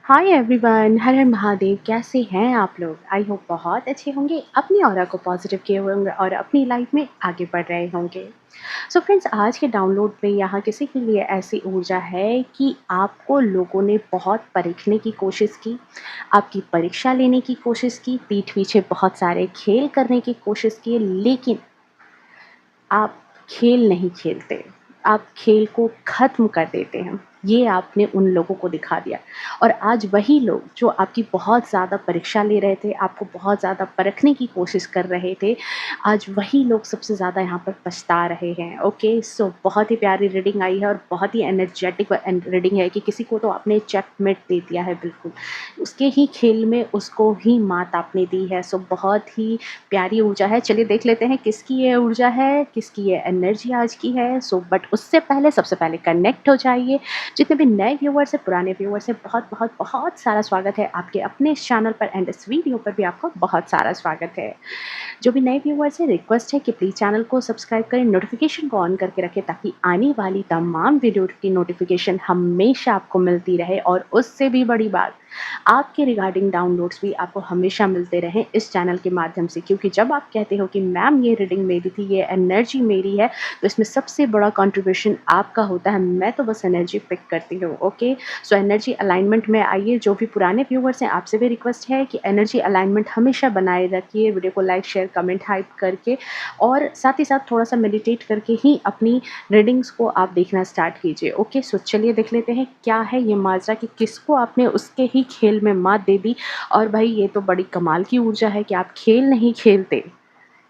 Hi everyone, हर हर महादेव। कैसे हैं आप लोग? आई होप बहुत अच्छे होंगे, अपनी ऑरा को पॉजिटिव किए हुए होंगे और अपनी लाइफ में आगे बढ़ रहे होंगे। सो फ्रेंड्स, आज के डाउनलोड में यहाँ किसी के लिए ऐसी ऊर्जा है कि आपको लोगों ने बहुत परखने की कोशिश की, आपकी परीक्षा लेने की कोशिश की, पीठ पीछे बहुत सारे खेल करने की कोशिश की, लेकिन आप खेल नहीं खेलते, आप खेल को ख़त्म कर देते हैं। ये आपने उन लोगों को दिखा दिया और आज वही लोग जो आपकी बहुत ज़्यादा परीक्षा ले रहे थे, आपको बहुत ज़्यादा परखने की कोशिश कर रहे थे, आज वही लोग सबसे ज़्यादा यहाँ पर पछता रहे हैं। ओके, सो बहुत ही प्यारी रीडिंग आई है और बहुत ही एनर्जेटिक रीडिंग है कि किसी को तो आपने चेकमेट दे दिया है बिल्कुल। उसके ही खेल में उसको ही मात आपने दी है। सो बहुत ही प्यारी ऊर्जा है। चलिए देख लेते हैं किसकी ये ऊर्जा है, किसकी ये एनर्जी आज की है। सो बट उससे पहले सबसे पहले कनेक्ट हो जाइए। जितने भी नए व्यूअर्स हैं, पुराने व्यूअर्स हैं, बहुत बहुत बहुत सारा स्वागत है आपके अपने इस चैनल पर एंड इस वीडियो पर भी आपका बहुत सारा स्वागत है। जो भी नए व्यूअर्स हैं, रिक्वेस्ट है कि प्लीज़ चैनल को सब्सक्राइब करें, नोटिफिकेशन को ऑन करके रखें ताकि आने वाली तमाम वीडियो की नोटिफिकेशन हमेशा आपको मिलती रहे और उससे भी बड़ी बात, आपके रिगार्डिंग डाउनलोड्स भी आपको हमेशा मिलते रहें इस चैनल के माध्यम से। क्योंकि जब आप कहते हो कि मैम ये रीडिंग मेरी थी, ये एनर्जी मेरी है, तो इसमें सबसे बड़ा कंट्रीब्यूशन आपका होता है। मैं तो बस एनर्जी पिक करती हूँ। ओके, सो एनर्जी अलाइनमेंट में आइए। जो भी पुराने व्यूअर्स हैं, आपसे भी रिक्वेस्ट है कि एनर्जी अलाइनमेंट हमेशा बनाए रखिए। वीडियो को लाइक शेयर कमेंट हाइप करके और साथ ही साथ थोड़ा सा मेडिटेट करके ही अपनी रीडिंग्स को आप देखना स्टार्ट कीजिए। ओके, सो चलिए देख लेते हैं क्या है ये माजरा कि किसको आपने उसके ही खेल में मात दे दी। और भाई ये तो बड़ी कमाल की ऊर्जा है कि आप खेल नहीं खेलते,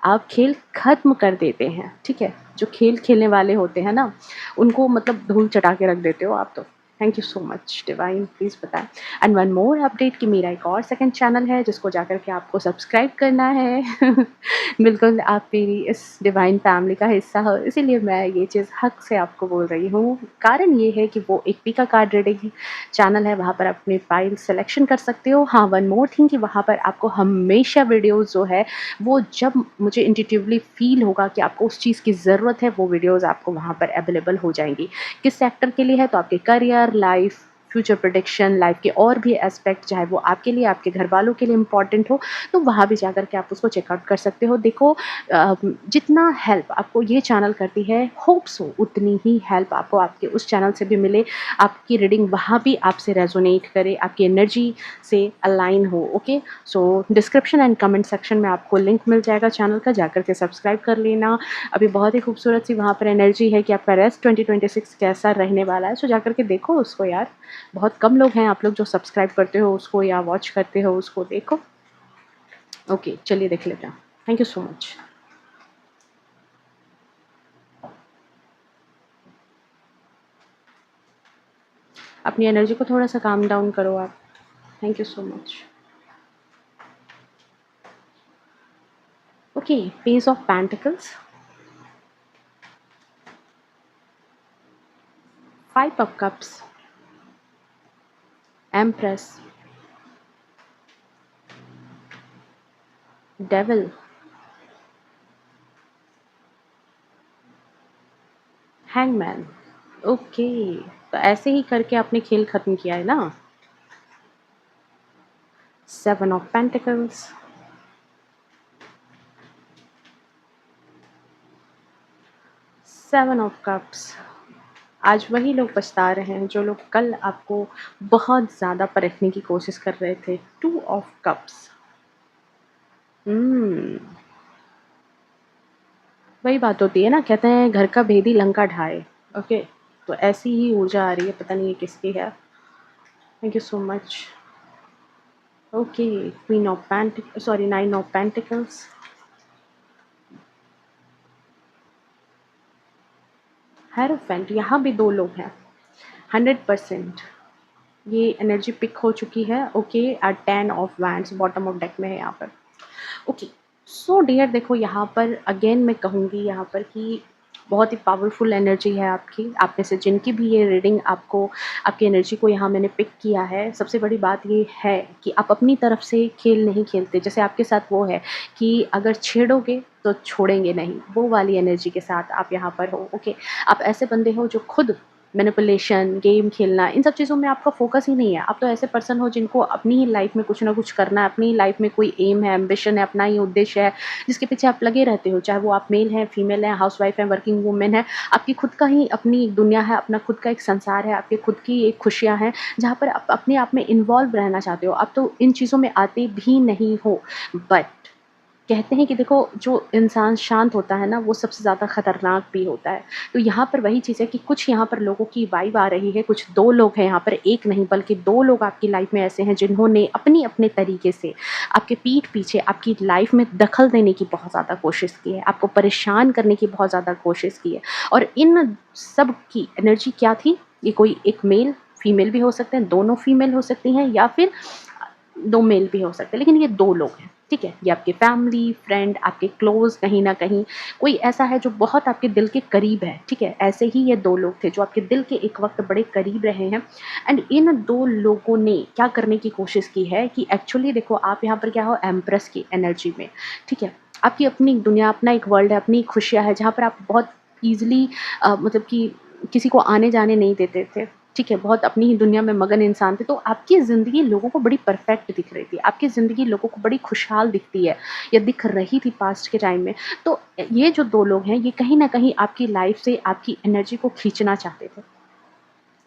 आप खेल खत्म कर देते हैं। ठीक है, जो खेल खेलने वाले होते हैं ना, उनको मतलब धूल चटा के रख देते हो आप तो। Thank you so much divine, please बताएं। एंड वन मोर अपडेट कि मेरा एक और सेकंड चैनल है जिसको जाकर के आपको सब्सक्राइब करना है। बिल्कुल आप मेरी इस डिवाइन फैमिली का हिस्सा हो, इसीलिए मैं ये चीज़ हक से आपको बोल रही हूँ। कारण ये है कि वो एक पिका कार्ड रीडिंग चैनल है, वहाँ पर अपनी फाइल सिलेक्शन कर सकते हो। हाँ, वन मोर थिंग कि वहाँ पर आपको हमेशा वीडियोज़ जो है वो जब मुझे इंट्यूटिवली फ़ील होगा कि आपको उस चीज़ की ज़रूरत है, वो वीडियोज़ आपको वहाँ पर अवेलेबल हो जाएँगी। किस सेक्टर के लिए है? तो आपके career, life, future prediction, life के और भी एस्पेक्ट, चाहे वो आपके लिए, आपके घरवालों के लिए इम्पोर्टेंट हो, तो वहाँ भी जाकर के आप उसको चेकआउट कर सकते हो। देखो जितना हेल्प आपको ये चैनल करती है, होप सो उतनी ही हेल्प आपको आपके उस चैनल से भी मिले। आपकी रीडिंग वहाँ भी आपसे रेज़ोनेट करे, आपकी एनर्जी से अलाइन हो। Okay, so description and comment section में आपको लिंक मिल जाएगा चैनल का, जाकर के सब्सक्राइब कर लेना। अभी बहुत ही खूबसूरत सी वहाँ पर एनर्जी है कि आपका रेस्ट 2026 कैसा रहने वाला है। सो जाकर के देखो उसको यार। बहुत कम लोग हैं आप लोग जो सब्सक्राइब करते हो उसको या वॉच करते हो उसको, देखो। ओके, चलिए देख लेते हैं। Thank you so much. अपनी एनर्जी को थोड़ा सा काम डाउन करो आप। Thank you so much. Okay, page of pentacles, 5 of cups, empress, devil, hangman. Okay, तो ऐसे ही करके आपने खेल खत्म किया है ना। 7 ऑफ पेंटिकल्स, 7 ऑफ कप्स। आज वही लोग पछता रहे हैं जो लोग कल आपको बहुत ज़्यादा परखने की कोशिश कर रहे थे। 2 ऑफ कप्स। वही बात होती है ना, कहते हैं घर का भेदी लंका ढाए। ओके, तो ऐसी ही ऊर्जा आ रही है, पता नहीं ये किसकी है। Thank you so much. Okay, queen of pentacle sorry 9 of pentacles, hierophant. यहाँ भी 2 लोग हैं। 100% ये एनर्जी पिक हो चुकी है। Okay, 10 of wands bottom of deck में है यहाँ पर। ओके, सो डियर देखो यहाँ पर अगेन मैं कहूँगी यहाँ पर कि बहुत ही पावरफुल एनर्जी है आपकी। आप में से जिनकी भी ये रीडिंग आपको, आपकी एनर्जी को यहाँ मैंने पिक किया है, सबसे बड़ी बात ये है कि आप अपनी तरफ से खेल नहीं खेलते। जैसे आपके साथ वो है कि अगर छेड़ोगे तो छोड़ेंगे नहीं, वो वाली एनर्जी के साथ आप यहाँ पर हो। ओके, आप ऐसे बंदे हो जो खुद मैनिपुलेशन, गेम खेलना, इन सब चीज़ों में आपका फ़ोकस ही नहीं है। आप तो ऐसे पर्सन हो जिनको अपनी ही लाइफ़ में कुछ ना कुछ करना है, अपनी ही लाइफ़ में कोई एम है, एम्बिशन है, अपना ही उद्देश्य है, जिसके पीछे आप लगे रहते हो। चाहे वो आप मेल हैं, फीमेल हैं, हाउसवाइफ़ हैं, वर्किंग वूमेन हैं, आपकी खुद का ही अपनी एक दुनिया है, अपना खुद का एक संसार है, आपकी खुद की एक खुशियाँ हैं, जहाँ पर आप अपने आप में इन्वॉल्व रहना चाहते हो। आप तो इन चीज़ों में आते भी नहीं हो। बट कहते हैं कि देखो, जो इंसान शांत होता है ना, वो सबसे ज़्यादा खतरनाक भी होता है। तो यहाँ पर वही चीज़ है कि कुछ यहाँ पर लोगों की वाइब आ रही है, कुछ 2 लोग हैं यहाँ पर, 1 नहीं बल्कि 2 लोग आपकी लाइफ़ में ऐसे हैं जिन्होंने अपने तरीके से आपके पीठ पीछे आपकी लाइफ़ में दखल देने की बहुत ज़्यादा कोशिश की है, आपको परेशान करने की बहुत ज़्यादा कोशिश की है। और इन सब की एनर्जी क्या थी? ये कोई एक मेल, फीमेल भी हो सकते हैं, दोनों फीमेल हो सकती हैं, या फिर 2 मेल भी हो सकते हैं, लेकिन ये 2 लोग हैं, ठीक है? ये आपके फैमिली, फ्रेंड, आपके क्लोज़ कहीं न कहीं कोई ऐसा है जो बहुत आपके दिल के करीब है, ठीक है? ऐसे ही ये 2 लोग थे जो आपके दिल के एक वक़्त बड़े करीब रहे हैं। एंड इन 2 लोगों ने क्या करने की कोशिश की है कि एक्चुअली देखो, आप यहाँ पर क्या हो, एम्प्रेस की एनर्जी में, ठीक है? आपकी अपनी दुनिया, अपना एक वर्ल्ड है, अपनी खुशियाँ हैं, जहाँ पर आप बहुत ईज़िली मतलब कि किसी को आने-जाने नहीं देते थे। ठीक है, बहुत अपनी ही दुनिया में मगन इंसान थे, तो आपकी ज़िंदगी लोगों को बड़ी परफ़ेक्ट दिख रही थी, आपकी ज़िंदगी लोगों को बड़ी खुशहाल दिखती है या दिख रही थी पास्ट के टाइम में। तो ये जो 2 लोग हैं, ये कहीं न कहीं आपकी लाइफ़ से आपकी एनर्जी को खींचना चाहते थे।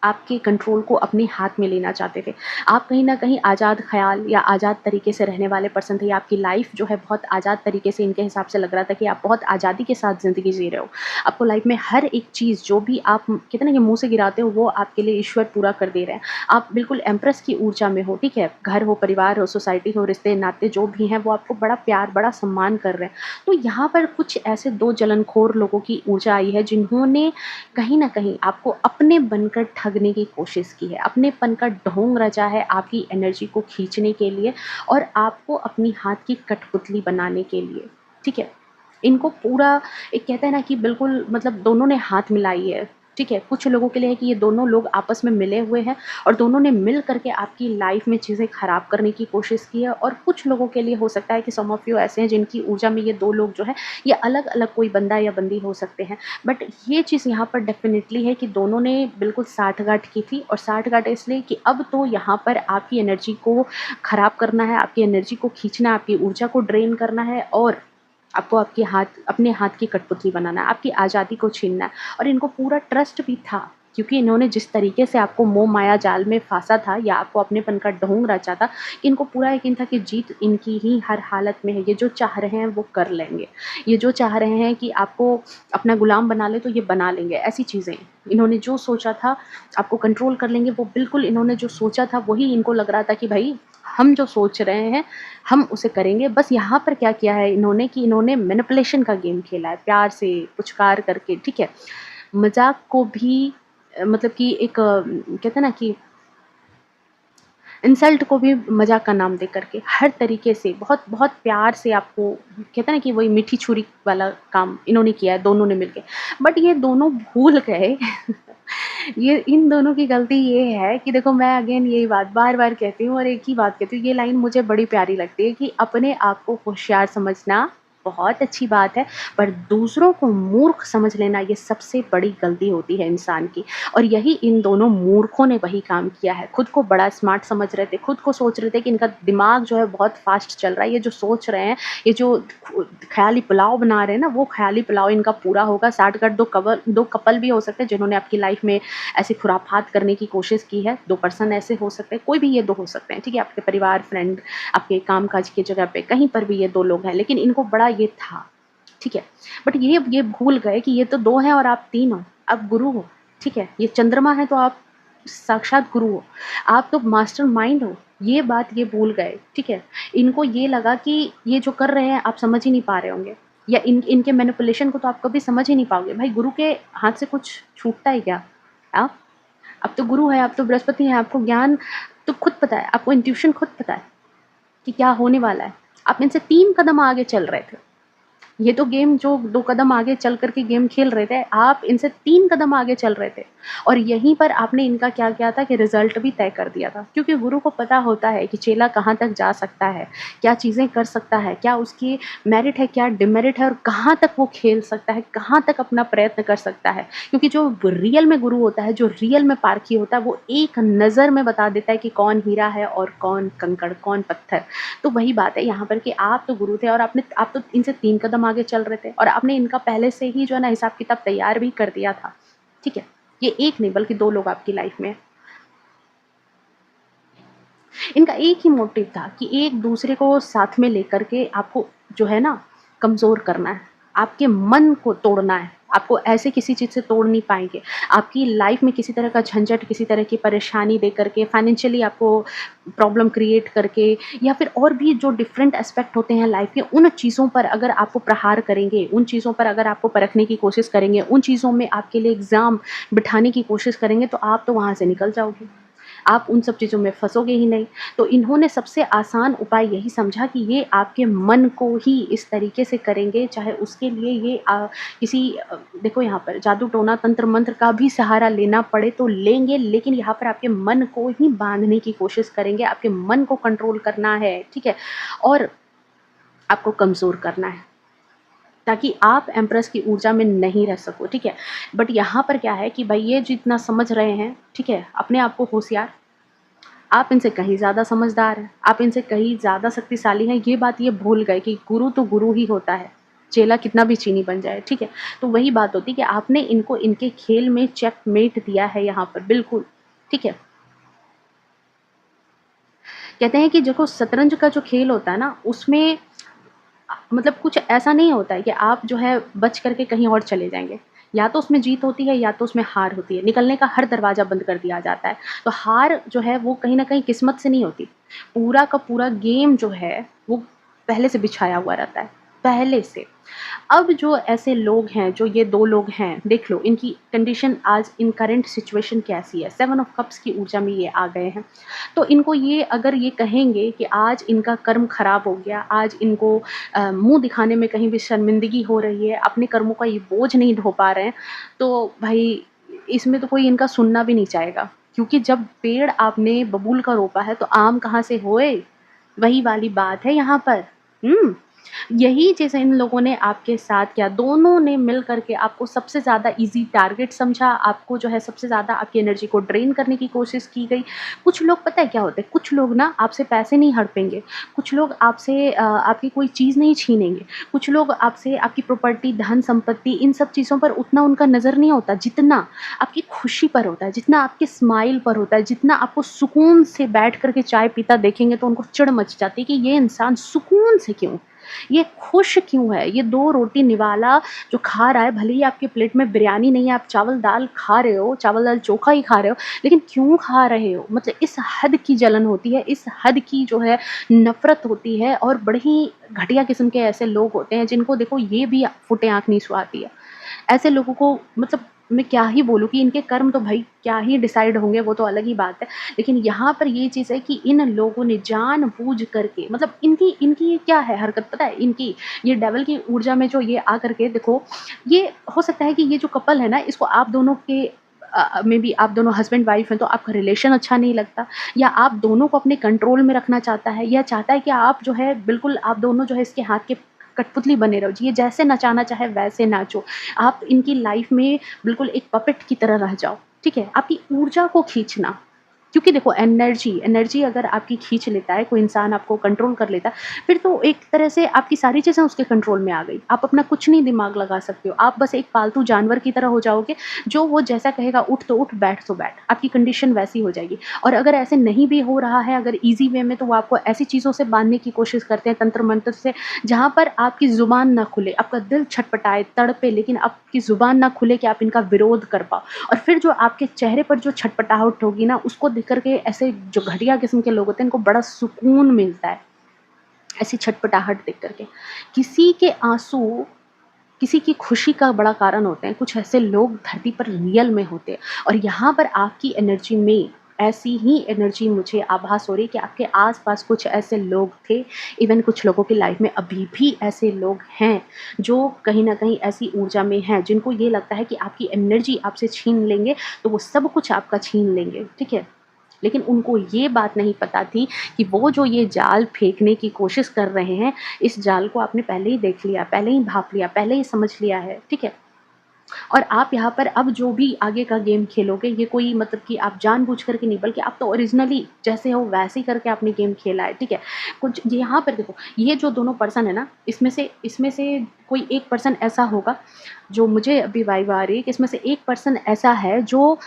आपके कंट्रोल को अपने हाथ में लेना चाहते थे। आप कहीं न कहीं आज़ाद ख़्याल या आज़ाद तरीके से रहने वाले पर्सन थे, या आपकी लाइफ़ जो है बहुत आज़ाद तरीके से, इनके हिसाब से लग रहा था कि आप बहुत आज़ादी के साथ ज़िंदगी जी रहे हो। आपको लाइफ़ में हर एक चीज़ जो भी आप कहते हैं ना कि मुँह से गिराते हो, वो आपके लिए ईश्वर पूरा कर दे रहे हैं। आप बिल्कुल एम्प्रेस की ऊर्जा में हो, ठीक है? घर हो, परिवार हो, सोसाइटी हो, रिश्ते-नाते जो भी हैं, वो आपको बड़ा प्यार, बड़ा सम्मान कर रहे हैं। तो यहाँ पर कुछ ऐसे 2 जलनखोर लोगों की ऊर्जा आई है जिन्होंने कहीं न कहीं आपको अपने बनकर ठगने की कोशिश की है, अपनेपन का ढोंग रचा है आपकी एनर्जी को खींचने के लिए और आपको अपनी हाथ की कठपुतली बनाने के लिए, ठीक है? इनको पूरा एक कहते हैं ना कि बिल्कुल मतलब दोनों ने हाथ मिलाई है, ठीक है? कुछ लोगों के लिए है कि ये दोनों लोग आपस में मिले हुए हैं और दोनों ने मिल कर के आपकी लाइफ़ में चीज़ें ख़राब करने की कोशिश की है, और कुछ लोगों के लिए हो सकता है कि सम ऑफ यू ऐसे हैं जिनकी ऊर्जा में ये 2 लोग जो हैं, ये अलग-अलग कोई बंदा या बंदी हो सकते हैं। बट ये चीज़ यहाँ पर डेफ़िनेटली है कि दोनों ने बिल्कुल साठगांठ की थी, और साठगांठ इसलिए कि अब तो यहाँ पर आपकी एनर्जी को ख़राब करना है, आपकी एनर्जी को खींचना है, आपकी ऊर्जा को ड्रेन करना है, और आपको आपके हाथ अपने हाथ की कठपुतली बनाना है, आपकी आज़ादी को छीनना है। और इनको पूरा ट्रस्ट भी था, क्योंकि इन्होंने जिस तरीके से आपको मोह माया जाल में फाँसा था या आपको अपनेपन का ढोंग रचा था, इनको पूरा यकीन था कि जीत इनकी ही हर हालत में है। ये जो चाह रहे हैं वो कर लेंगे। ये जो चाह रहे हैं कि आपको अपना गुलाम बना लें, तो ये बना लेंगे, ऐसी चीज़ें। इन्होंने जो सोचा था आपको कंट्रोल कर लेंगे, वो बिल्कुल इन्होंने जो सोचा था वही इनको लग रहा था कि भई हम जो सोच रहे हैं हम उसे करेंगे। बस यहाँ पर क्या किया है इन्होंने कि इन्होंने मैनिपुलेशन का गेम खेला है, प्यार से पुचकार करके, ठीक है? मज़ाक को भी मतलब कि एक कहते हैं ना कि इंसल्ट को भी मज़ाक का नाम दे कर के हर तरीके से बहुत बहुत प्यार से आपको कहते हैं ना कि वही मीठी छुरी वाला काम इन्होंने किया है, दोनों ने मिलके। बट ये दोनों भूल गए ये इन दोनों की गलती ये है कि देखो, मैं अगेन यही बात बार-बार कहती हूँ और एक ही बात कहती हूँ, ये लाइन मुझे बड़ी प्यारी लगती है कि अपने आप को होशियार समझना बहुत अच्छी बात है, पर दूसरों को मूर्ख समझ लेना ये सबसे बड़ी गलती होती है इंसान की। और यही इन दोनों मूर्खों ने वही काम किया है। खुद को बड़ा स्मार्ट समझ रहे थे, खुद को सोच रहे थे कि इनका दिमाग जो है बहुत फ़ास्ट चल रहा है, ये जो सोच रहे हैं, ये जो ख़याली पुलाव बना रहे हैं ना, वो ख़याली पुलाव इनका पूरा होगा। 60 2 कपल भी हो सकते हैं जिन्होंने आपकी लाइफ़ में ऐसी खुराफात करने की कोशिश की है। 2 पर्सन ऐसे हो सकते हैं, कोई भी ये 2 हो सकते हैं, ठीक है? आपके परिवार, फ्रेंड, आपके काम-काज की जगह पे, कहीं पर भी ये 2 लोग हैं, लेकिन इनको बड़ा ये था, ठीक है? बट ये भूल गए कि ये तो 2 हैं और आप 3 हो, आप गुरु हो, ठीक है? ये चंद्रमा है तो आप साक्षात गुरु हो, आप तो मास्टरमाइंड हो, ये बात ये भूल गए, ठीक है? इनको ये लगा कि ये जो कर रहे हैं आप समझ ही नहीं पा रहे होंगे, या इनके मैनिपुलेशन को तो आप कभी समझ ही नहीं पाओगे। भाई, गुरु के हाथ से कुछ छूटता है क्या? हाँ? आप तो गुरु हैं, आप तो बृहस्पति हैं, आपको ज्ञान तो खुद पता है, आपको इंट्यूशन खुद पता है कि क्या होने वाला है। आप इनसे 3 कदम आगे चल रहे थे। ये तो गेम जो 2 कदम आगे चल कर के गेम खेल रहे थे, आप इनसे 3 कदम आगे चल रहे थे और यहीं पर आपने इनका क्या किया था कि रिज़ल्ट भी तय कर दिया था। क्योंकि गुरु को पता होता है कि चेला कहाँ तक जा सकता है, क्या चीज़ें कर सकता है, क्या उसकी मेरिट है, क्या डिमेरिट है और कहाँ तक वो खेल सकता है, कहाँ तक अपना प्रयत्न कर सकता है। क्योंकि जो रियल में गुरु होता है, जो रियल में पारखी होता है, वो एक नज़र में बता देता है कि कौन हीरा है और कौन कंकड़, कौन पत्थर। तो वही बात है यहाँ पर कि आप तो गुरु थे और आप तो इनसे 3 कदम आगे चल रहे थे और आपने इनका पहले से ही जो है ना हिसाब-किताब तैयार भी कर दिया था, ठीक है? ये एक नहीं बल्कि 2 लोग आपकी लाइफ़ में हैं। इनका एक ही मोटिव था कि एक दूसरे को साथ में लेकर के आपको जो है ना कमज़ोर करना है, आपके मन को तोड़ना है। आपको ऐसे किसी चीज़ से तोड़ नहीं पाएँगे। आपकी लाइफ़ में किसी तरह का झंझट, किसी तरह की परेशानी दे करके, फाइनेंशियली आपको प्रॉब्लम क्रिएट करके या फिर और भी जो डिफरेंट एस्पेक्ट होते हैं लाइफ़ के, उन चीज़ों पर अगर आपको प्रहार करेंगे, उन चीज़ों पर अगर आपको परखने की कोशिश करेंगे, उन चीज़ों में आपके लिए एग्ज़ाम बिठाने की कोशिश करेंगे, तो आप तो वहाँ से निकल जाओगे। आप उन सब चीज़ों में फँसोगे ही नहीं। तो इन्होंने सबसे आसान उपाय यही समझा कि ये आपके मन को ही इस तरीके से करेंगे, चाहे उसके लिए ये देखो यहाँ पर जादू टोना तंत्र मंत्र का भी सहारा लेना पड़े तो लेंगे, लेकिन यहाँ पर आपके मन को ही बाँधने की कोशिश करेंगे, आपके मन को कंट्रोल करना है, ठीक है? और आपको कमज़ोर करना है। ताकि आप एम्प्रेस की ऊर्जा में नहीं रह सको, ठीक है? बट यहाँ पर क्या है कि भई ये जितना समझ रहे हैं, ठीक है? अपने आप को होशियार, आप इनसे कहीं ज़्यादा समझदार हैं, आप इनसे कहीं ज़्यादा शक्तिशाली हैं, ये बात ये भूल गए कि गुरु तो गुरु ही होता है, चेला कितना भी चीनी बन जाए, ठीक है? तो वही बात होती है कि आपने इनको इनके खेल में चेकमेट दिया है यहाँ पर, बिल्कुल, ठीक है? कहते हैं कि देखो शतरंज का जो खेल होता है ना, उसमें मतलब कुछ ऐसा नहीं होता है कि आप जो है बच करके कहीं और चले जाएँगे। या तो उसमें जीत होती है या तो उसमें हार होती है। निकलने का हर दरवाज़ा बंद कर दिया जाता है। तो हार जो है वो कहीं न कहीं किस्मत से नहीं होती। पूरा का पूरा गेम जो है वो पहले से बिछाया हुआ रहता है, पहले से। अब जो ऐसे लोग हैं, जो ये 2 लोग हैं, देख लो इनकी कंडीशन आज इन करंट सिचुएशन कैसी है। 7 ऑफ कप्स की ऊर्जा में ये आ गए हैं। तो इनको ये अगर ये कहेंगे कि आज इनका कर्म खराब हो गया, आज इनको मुँह दिखाने में कहीं भी शर्मिंदगी हो रही है, अपने कर्मों का ये बोझ नहीं ढो पा रहे हैं, तो भई इसमें तो कोई इनका सुनना भी नहीं चाहेगा। क्योंकि जब पेड़ आपने बबूल का रोपा है, तो आम कहाँ से होए? वही वाली बात है यहाँ पर। हुँ? यही चीज़ इन लोगों ने आपके साथ किया, दोनों ने मिल कर के आपको सबसे ज़्यादा ईज़ी टारगेट समझा, आपको जो है सबसे ज़्यादा आपकी एनर्जी को ड्रेन करने की कोशिश की गई। कुछ लोग पता है क्या होते हैं, कुछ लोग ना आपसे पैसे नहीं हड़पेंगे, कुछ लोग आपसे आपकी कोई चीज़ नहीं छीनेंगे, कुछ लोग आपसे आपकी प्रॉपर्टी, धन-संपत्ति इन सब चीज़ों पर उतना उनका नज़र नहीं होता, जितना आपकी खुशी पर होता है, जितना आपके स्माइल पर होता है, जितना आपको सुकून से बैठ कर के चाय पीता देखेंगे तो उनको चिढ़ मच जाती है कि ये इंसान सुकून से क्यों? ये खुश क्यों है? ये 2 रोटी निवाला जो खा रहा है, भले ही आपकी प्लेट में बिरयानी नहीं है, आप चावल-दाल खा रहे हो, चावल-दाल चोखा ही खा रहे हो, लेकिन क्यों खा रहे हो? मतलब इस हद की जलन होती है, इस हद की जो है नफ़रत होती है और बड़े ही घटिया किस्म के ऐसे लोग होते हैं जिनको देखो ये भी फुटे आँख नहीं सुहाती है। ऐसे लोगों को मतलब मैं क्या ही बोलूँ कि इनके कर्म तो भई क्या ही डिसाइड होंगे, वो तो अलग ही बात है। लेकिन यहाँ पर ये चीज़ है कि इन लोगों ने जानबूझ करके मतलब इनकी इनकी ये क्या है हरकत पता है? इनकी ये डेविल की ऊर्जा में जो ये आ करके देखो, ये हो सकता है कि ये जो कपल है ना, इसको आप दोनों के मेबी आप दोनों हस्बैंड वाइफ हैं, तो आपका रिलेशन अच्छा नहीं लगता या आप दोनों को अपने कंट्रोल में रखना चाहता है या चाहता है कि आप जो है बिल्कुल आप दोनों जो है इसके हाथ के कठपुतली बने रहो। ये जैसे नचाना चाहे वैसे नाचो। आप इनकी लाइफ़ में बिल्कुल एक पपेट की तरह रह जाओ, ठीक है? आपकी ऊर्जा को खींचना, क्योंकि देखो एनर्जी एनर्जी अगर आपकी खींच लेता है, कोई इंसान आपको कंट्रोल कर लेता है, फिर तो एक तरह से आपकी सारी चीज़ें उसके कंट्रोल में आ गई। आप अपना कुछ नहीं दिमाग लगा सकते हो। आप बस एक पालतू जानवर की तरह हो जाओगे, जो वो जैसा कहेगा उठ तो उठ, बैठ तो बैठ। आपकी कंडीशन वैसी हो जाएगी और अगर ऐसे नहीं भी हो रहा है, अगर ईज़ी वे में तो वो आपको ऐसी चीज़ों से बाँधने की कोशिश करते हैं तंत्र-मंत्र से, जहाँ पर आपकी ज़ुबान ना खुले, आपका दिल छटपटाए, तड़पे, लेकिन आपकी ज़ुबान ना खुले कि आप इनका विरोध कर पाओ। और फिर जो आपके चेहरे पर जो छटपटाहट होगी ना, उसको देख कर के ऐसे जो घटिया किस्म के लोग होते हैं, इनको बड़ा सुकून मिलता है, ऐसी छटपटाहट देख कर के। किसी के आँसू, किसी की खुशी का बड़ा कारण होते हैं। कुछ ऐसे लोग धरती पर रियल में होते हैं और यहाँ पर आपकी एनर्जी में ऐसी ही एनर्जी मुझे आभास हो रही है कि आपके आस-पास कुछ ऐसे लोग थे, इवन कुछ लोगों की लाइफ में अभी भी ऐसे लोग हैं, जो कहीं न कहीं ऐसी ऊर्जा में हैं, जिनको ये लगता है कि आपकी एनर्जी आपसे छीन लेंगे, तो वो सब कुछ आपका छीन लेंगे, ठीक है? लेकिन उनको ये बात नहीं पता थी कि वो जो ये जाल फेंकने की कोशिश कर रहे हैं, इस जाल को आपने पहले ही देख लिया, पहले ही भाँप लिया, पहले ही समझ लिया है, ठीक है? और आप यहाँ पर अब जो भी आगे का गेम खेलोगे, ये कोई मतलब कि आप जानबूझ कर के नहीं, बल्कि आप तो ओरिजिनली जैसे हो वैसे ही करके आपने गेम खेला है, ठीक है? कुछ यहाँ पर देखो, ये जो दोनों पर्सन है ना, इसमें से कोई एक पर्सन ऐसा होगा, जो मुझे अभी वाइब आ रही है कि इसमें से एक पर्सन ऐसा है जो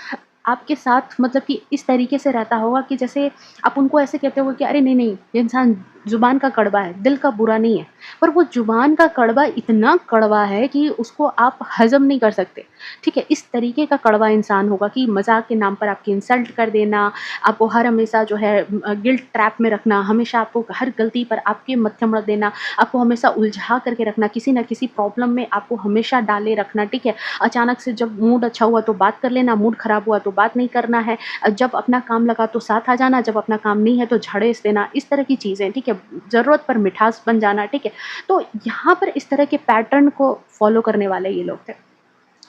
आपके साथ मतलब कि इस तरीके से रहता होगा कि जैसे आप उनको ऐसे कहते होगे कि अरे नहीं, नहीं, ये इंसान ज़ुबान का कड़वा है, दिल का बुरा नहीं है। पर वो ज़ुबान का कड़वा इतना कड़वा है कि उसको आप हज़म नहीं कर सकते, ठीक है? इस तरीके का कड़वा इंसान होगा कि मज़ाक के नाम पर आपकी इंसल्ट कर देना, आपको हर हमेशा जो है गिल्ट ट्रैप में रखना, हमेशा आपको हर गलती पर आपके मत्थे मढ़ देना, आपको हमेशा उलझा करके रखना, किसी न किसी प्रॉब्लम में आपको हमेशा डाले रखना, ठीक है? अचानक से जब मूड अच्छा हुआ तो बात कर लेना, मूड ख़राब हुआ तो बात नहीं करना है। जब अपना काम लगा तो साथ आ जाना, जब अपना काम नहीं है तो झड़ेस देना, इस तरह की चीज़ें, ठीक है? ज़रूरत पर मिठास बन जाना, ठीक है? तो यहाँ पर इस तरह के पैटर्न को फ़ॉलो करने वाले ये लोग थे,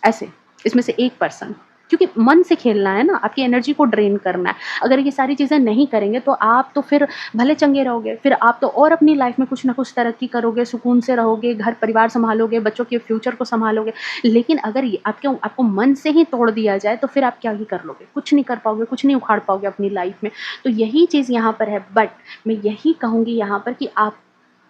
ऐसे, इसमें से एक पर्सन। क्योंकि मन से खेलना है ना, आपकी एनर्जी को ड्रेन करना है। अगर ये सारी चीज़ें नहीं करेंगे तो आप तो फिर भले चंगे रहोगे, फिर आप तो और अपनी लाइफ़ में कुछ न कुछ तरक्की करोगे, सुकून से रहोगे, घर-परिवार सँभालोगे, बच्चों के फ्यूचर को सँभालोगे। लेकिन अगर ये आपको मन से ही तोड़ दिया जाए तो फिर आप क्या ही कर लोगे? कुछ नहीं कर पाओगे, कुछ नहीं उखाड़ पाओगे अपनी लाइफ़ में। तो यही चीज़ यहाँ पर है, बट मैं यही कहूँगी यहाँ पर कि आप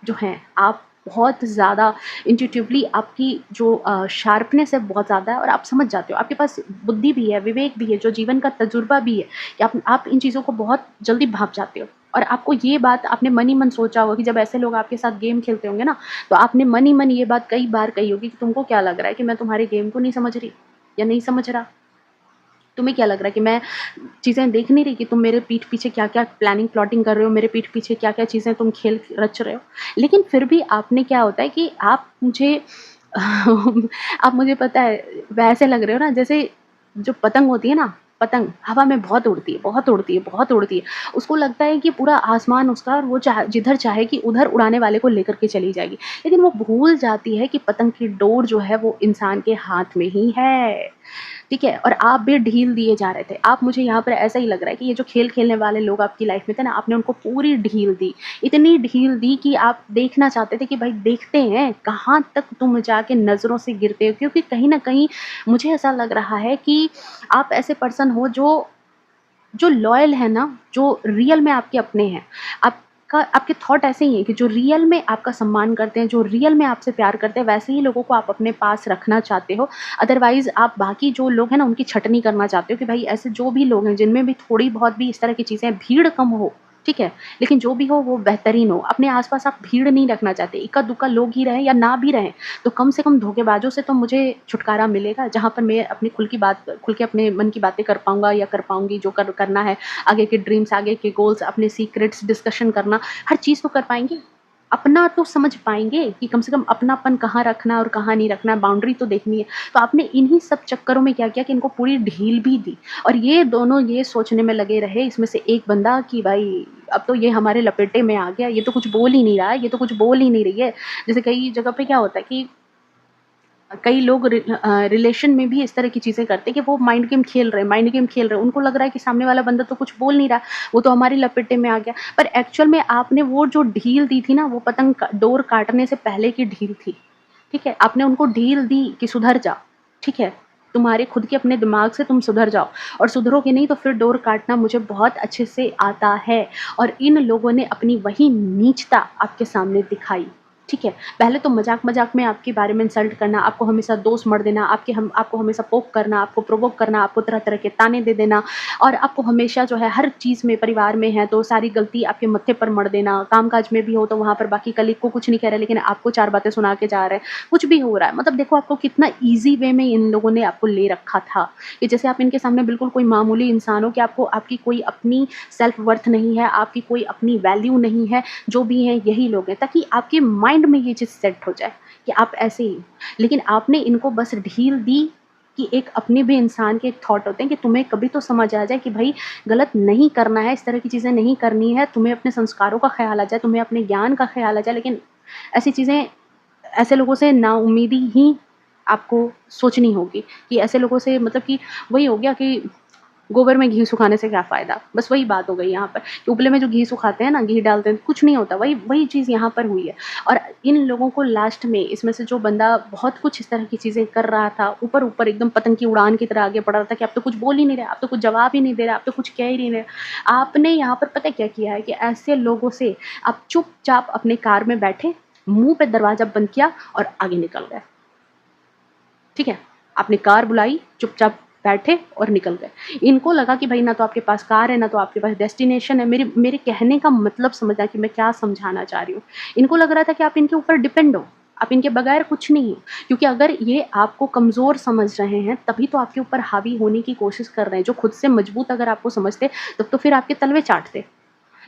जो हैं, आप बहुत ज़्यादा इंट्यूटिवली आपकी जो शार्पनेस है बहुत ज़्यादा है और आप समझ जाते हो। आपके पास बुद्धि भी है, विवेक भी है, जो जीवन का तजुर्बा भी है कि आप इन चीज़ों को बहुत जल्दी भाँप जाते हो। और आपको ये बात आपने मन ही मन सोचा होगा कि जब ऐसे लोग आपके साथ गेम खेलते होंगे ना, तो आपने मन ही मन ये बात कई बार कही होगी कि तुमको क्या लग रहा है कि मैं तुम्हारे गेम को नहीं समझ रही या नहीं समझ रहा? तुम्हें क्या लग रहा है कि मैं चीज़ें देख नहीं रही कि तुम मेरे पीठ पीछे क्या-क्या प्लानिंग प्लॉटिंग कर रहे हो, मेरे पीठ पीछे क्या-क्या चीज़ें तुम खेल रच रहे हो। लेकिन फिर भी आपने क्या होता है कि आप मुझे आप मुझे पता है वैसे लग रहे हो ना जैसे जो पतंग होती है ना, पतंग हवा में बहुत उड़ती है, बहुत उड़ती है, बहुत उड़ती है। उसको लगता है कि पूरा आसमान उसका और वो जिधर चाहेगी उधर उड़ाने वाले को लेकर के चली जाएगी। लेकिन वो भूल जाती है कि पतंग की डोर जो है वो इंसान के हाथ में ही है। ठीक है? और आप भी ढील दिए जा रहे थे। आप मुझे यहाँ पर ऐसा ही लग रहा है कि ये जो खेल खेलने वाले लोग आपकी लाइफ़ में थे ना, आपने उनको पूरी ढील दी। इतनी ढील दी कि आप देखना चाहते थे कि भाई देखते हैं, कहाँ तक तुम जाके नज़रों से गिरते हो। क्योंकि कहीं न कहीं मुझे ऐसा लग रहा है कि आप ऐसे पर्सन हो जो जो लॉयल है ना, जो रियल में आपके अपने हैं। आपके थॉट ऐसे ही हैं कि जो रियल में आपका सम्मान करते हैं, जो रियल में आपसे प्यार करते हैं, वैसे ही लोगों को आप अपने पास रखना चाहते हो। अदरवाइज़ आप बाकी जो लोग हैं ना, उनकी छँटनी करना चाहते हो कि भाई ऐसे जो भी लोग हैं, जिनमें भी थोड़ी बहुत भी इस तरह की चीज़ें भीड़ कम हो, ठीक है? लेकिन जो भी हो वो बेहतरीन हो। अपने आस-पास आप भीड़ नहीं रखना चाहते। इक्का-दुक्का लोग ही रहें या ना भी रहें, तो कम से कम धोखेबाजों से तो मुझे छुटकारा मिलेगा, जहाँ पर मैं अपनी खुल के अपने मन की बातें कर पाऊँगा या कर पाऊँगी, जो करना है, आगे के ड्रीम्स, आगे के गोल्स, अपने सीक्रेट्स डिस्कशन करना, हर चीज़ तो कर पाएँगे। अपना तो समझ पाएँगे कि कम से कम अपनापन कहाँ रखना है और कहाँ नहीं रखना है, बाउंड्री तो देखनी है। तो आपने इन्हीं सब चक्करों में क्या किया कि इनको पूरी ढील भी दी और ये दोनों ये सोचने में लगे रहे, इसमें से एक बंदा कि भाई अब तो ये हमारे लपेटे में आ गया, ये तो कुछ बोल ही नहीं रहा है, ये तो कुछ बोल ही नहीं रही है। जैसे कई जगह पे क्या होता है कि कई लोग रिलेशन में भी इस तरह की चीज़ें करते हैं कि वो माइंड गेम खेल रहे हैं। उनको लग रहा है कि सामने वाला बंदा तो कुछ बोल नहीं रहा, वो तो हमारी लपेटे में आ गया। पर एक्चुअल में आपने वो जो ढील दी थी ना, वो पतंग का डोर काटने से पहले की ढील थी। ठीक है? आपने उनको ढील दी कि सुधर जा, ठीक है? तुम्हारे खुद के अपने दिमाग से तुम सुधर जाओ और सुधरोगे नहीं तो फिर डोर काटना मुझे बहुत अच्छे से आता है और इन लोगों ने अपनी वही नीचता आपके सामने दिखाई। ठीक है? पहले तो मज़ाक-मज़ाक में आपके बारे में इंसल्ट करना, आपको हमेशा दोस्त मढ़ देना, आपको हमेशा पोक करना, आपको प्रोवोक करना, आपको तरह-तरह के ताने दे देना और आपको हमेशा जो है हर चीज़ में परिवार में है तो सारी गलती आपके मत्थे पर मढ़ देना, काम-काज में भी हो तो वहाँ पर बाकी कलीग को कुछ नहीं कह रहे लेकिन आपको 4 बातें सुना के जा रहे हैं, कुछ भी हो रहा है। मतलब देखो आपको कितना ईज़ी वे में इन लोगों ने आपको ले रखा था, कि जैसे आप इनके सामने बिल्कुल कोई मामूली इंसान हो कि आपकी कोई अपनी सेल्फ वर्थ नहीं है, आपकी कोई अपनी वैल्यू नहीं है, जो भी हैं यही लोग हैं, ताकि आपके माइंड में ये चीज़ सेट हो जाए कि आप ऐसे ही। लेकिन आपने इनको बस ढील दी कि एक अपने भी इंसान के थॉट होते हैं कि तुम्हें कभी तो समझ आ जाए कि भाई गलत नहीं करना है, इस तरह की चीज़ें नहीं करनी है, तुम्हें अपने संस्कारों का ख़्याल आ जाए, तुम्हें अपने ज्ञान का ख़्याल आ जाए। लेकिन ऐसी चीज़ें ऐसे लोगों से नाउम्मीदी ही आपको सोचनी होगी कि ऐसे लोगों से मतलब कि वही हो गया कि गोबर में घी सुखाने से क्या फ़ायदा? बस वही बात हो गई यहाँ पर कि उपले में जो घी सुखाते हैं ना, घी डालते हैं, कुछ नहीं होता। वही वही चीज़ यहाँ पर हुई है। और इन लोगों को लास्ट में इसमें से जो बंदा बहुत कुछ इस तरह की चीज़ें कर रहा था, ऊपर-ऊपर एकदम पतंग की उड़ान की तरह आगे बढ़ रहा था कि आप तो कुछ बोल ही नहीं रहे, आप तो कुछ जवाब ही नहीं दे रहे, आप तो कुछ कह ही नहीं रहे। आपने यहाँ पर पता है क्या किया है कि ऐसे लोगों से आप चुपचाप अपने कार में बैठे, मुँह पे दरवाज़ा बंद किया और आगे निकल गए। ठीक है? आपने कार बुलाई, चुपचाप बैठे और निकल गए। इनको लगा कि भई ना तो आपके पास कार है, ना तो आपके पास डेस्टिनेशन है। मेरे कहने का मतलब समझना कि मैं क्या समझाना चाह रही हूँ। इनको लग रहा था कि आप इनके ऊपर डिपेंड हो, आप इनके बगैर कुछ नहीं हो। क्योंकि अगर ये आपको कमज़ोर समझ रहे हैं, तभी तो आपके ऊपर हावी होने की कोशिश कर रहे हैं। जो खुद से मजबूत अगर आपको समझते, तब तो फिर आपके तलवे चाटते।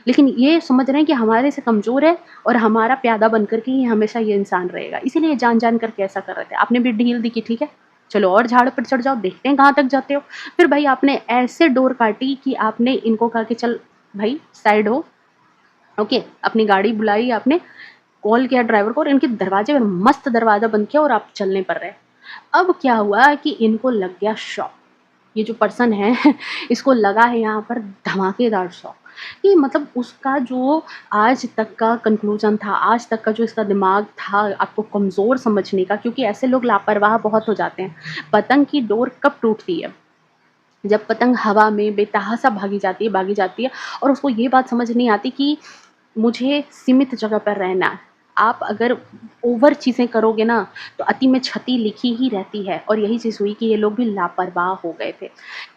लेकिन ये समझ रहे हैं कि हमारे से कमज़ोर है और हमारा प्यादा बन कर के ही हमेशा ये इंसान रहेगा। इसीलिए जान-जान करके ऐसा कर रहे थे। आपने भी ढील दी कि ठीक है, चलो और झाड़ पर चढ़ जाओ, देखते हैं कहाँ तक जाते हो। फिर भाई आपने ऐसे डोर काटी कि आपने इनको कहा कि चल भाई साइड हो, ओके। अपनी गाड़ी बुलाई आपने, कॉल किया ड्राइवर को और इनके दरवाजे में मस्त दरवाज़ा बंद किया और आप चलने पड़ रहे। अब क्या हुआ कि इनको लग गया शॉक। ये जो पर्सन है इसको लगा है यहाँ पर धमाकेदार शॉक कि मतलब उसका जो आज तक का कंक्लूजन था, आज तक का जो इसका दिमाग था आपको कमज़ोर समझने का, क्योंकि ऐसे लोग लापरवाह बहुत हो जाते हैं। पतंग की डोर कब टूटती है? जब पतंग हवा में बेतहाशा भागी जाती है और उसको ये बात समझ नहीं आती कि मुझे सीमित जगह पर रहना है। आप अगर ओवर चीज़ें करोगे ना, तो अति में क्षति लिखी ही रहती है और यही चीज़ हुई कि ये लोग भी लापरवाह हो गए थे।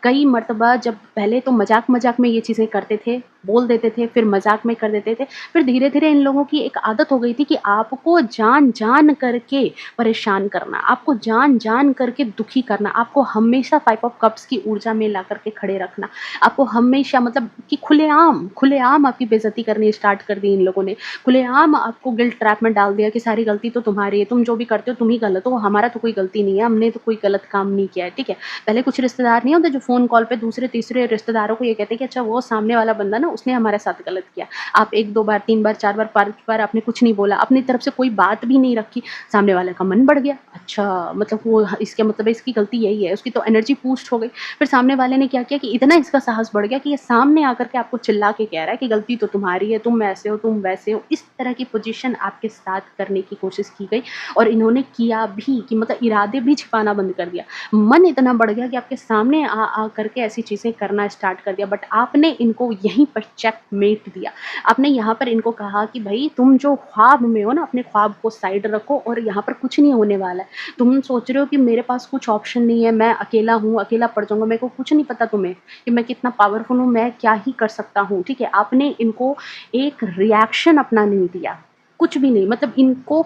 कई मर्तबा जब पहले तो मज़ाक-मज़ाक में ये चीज़ें करते थे, बोल देते थे, फिर मज़ाक में कर देते थे। फिर धीरे-धीरे इन लोगों की एक आदत हो गई थी कि आपको जान-जान करके परेशान करना, आपको जान-जान करके दुखी करना, आपको हमेशा 5 ऑफ कप्स की ऊर्जा में ला कर के खड़े रखना। आपको हमेशा मतलब कि खुलेआम आपकी बेइज़्ज़ती करनी स्टार्ट कर दी इन लोगों ने। खुलेआम आपको गिल्ट ट्रैप में डाल दिया कि सारी गलती तो तुम्हारी है, तुम जो भी करते हो तुम ही गलत हो, हमारा तो कोई गलती नहीं है, हमने तो कोई गलत काम नहीं किया है, ठीक है। पहले कुछ रिश्तेदार नहीं होते जो फ़ोन कॉल पे दूसरे तीसरे रिश्तेदारों को ये कहते हैं कि अच्छा वो सामने वाला बंदा ना उसने हमारे साथ गलत किया। आप 1-2 बार, 3 बार, 4 बार, 5 बार आपने कुछ नहीं बोला, अपनी तरफ से कोई बात भी नहीं रखी, सामने वाले का मन बढ़ गया। अच्छा मतलब वो इसका मतलब है इसकी गलती यही है, उसकी तो एनर्जी बूस्ट हो गई। फिर सामने वाले ने क्या किया कि इतना इसका साहस बढ़ गया कि ये सामने आकर के आपको चिल्ला के कह रहा है कि गलती तो तुम्हारी है, तुम ऐसे हो, तुम वैसे हो। इस तरह की पोज़ीशन आपके साथ करने की कोशिश की गई और इन्होंने किया भी कि मतलब इरादे भी छिपाना बंद कर दिया। मन इतना बढ़ गया कि आपके सामने आ करके ऐसी चीज़ें करना स्टार्ट कर दिया, बट आपने इनको यहीं पर चेकमेट दिया। आपने यहाँ पर इनको कहा कि भई तुम जो ख्वाब में हो ना, अपने ख्वाब को साइड रखो और यहाँ पर कुछ नहीं होने वाला है। तुम सोच रहे हो कि मेरे पास कुछ ऑप्शन नहीं है, मैं अकेला हूँ, अकेला पड़ जाऊँगा, मेरे को कुछ नहीं पता तुम्हें कि मैं कितना पावरफुल हूँ, मैं क्या ही कर सकता हूँ, ठीक है? आपने इनको एक रिएक्शन अपना नहीं दिया, कुछ भी नहीं। मतलब इनको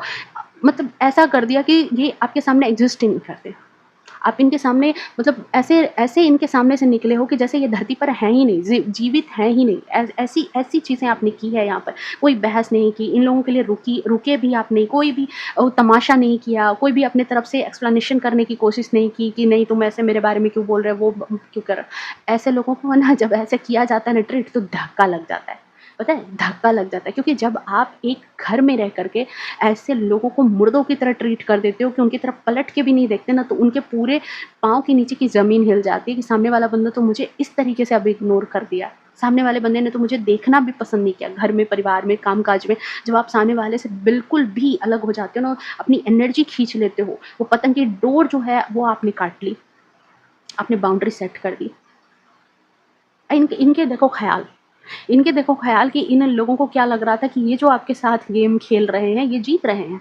मतलब ऐसा कर दिया कि ये आपके सामने एग्ज़िस्ट ही नहीं करते। आप इनके सामने मतलब ऐसे ऐसे इनके सामने से निकले हो कि जैसे ये धरती पर हैं ही नहीं, जीवित हैं ही नहीं। ऐसी ऐसी चीज़ें आपने की है यहाँ पर। कोई बहस नहीं की, इन लोगों के लिए रुके भी आपने, कोई भी तमाशा नहीं किया, कोई भी अपने तरफ से एक्सप्लेनेशन करने की कोशिश नहीं की कि नहीं तुम ऐसे मेरे बारे में क्यों बोल रहे हो, वो क्यों कर रहे हो। ऐसे लोगों को ना जब ऐसे किया जाता है ना ट्रीट, तो धक्का लग जाता है। पता है? धक्का लग जाता है क्योंकि जब आप एक घर में रह कर के ऐसे लोगों को मुर्दों की तरह ट्रीट कर देते हो कि उनकी तरफ पलट के भी नहीं देखते ना, तो उनके पूरे पाँव के नीचे की ज़मीन हिल जाती है कि सामने वाला बंदा तो मुझे इस तरीके से अब इग्नोर कर दिया। सामने वाले बंदे ने तो मुझे देखना भी पसंद नहीं किया, घर में, परिवार में, काम-काज में। जब आप सामने वाले से बिल्कुल भी अलग हो जाते हो ना, अपनी एनर्जी खींच लेते हो, वो पतंग की डोर जो है वो आपने काट ली, आपने बाउंड्री सेट कर दी। इनके देखो ख़याल कि इन लोगों को क्या लग रहा था कि ये जो आपके साथ गेम खेल रहे हैं, ये जीत रहे हैं,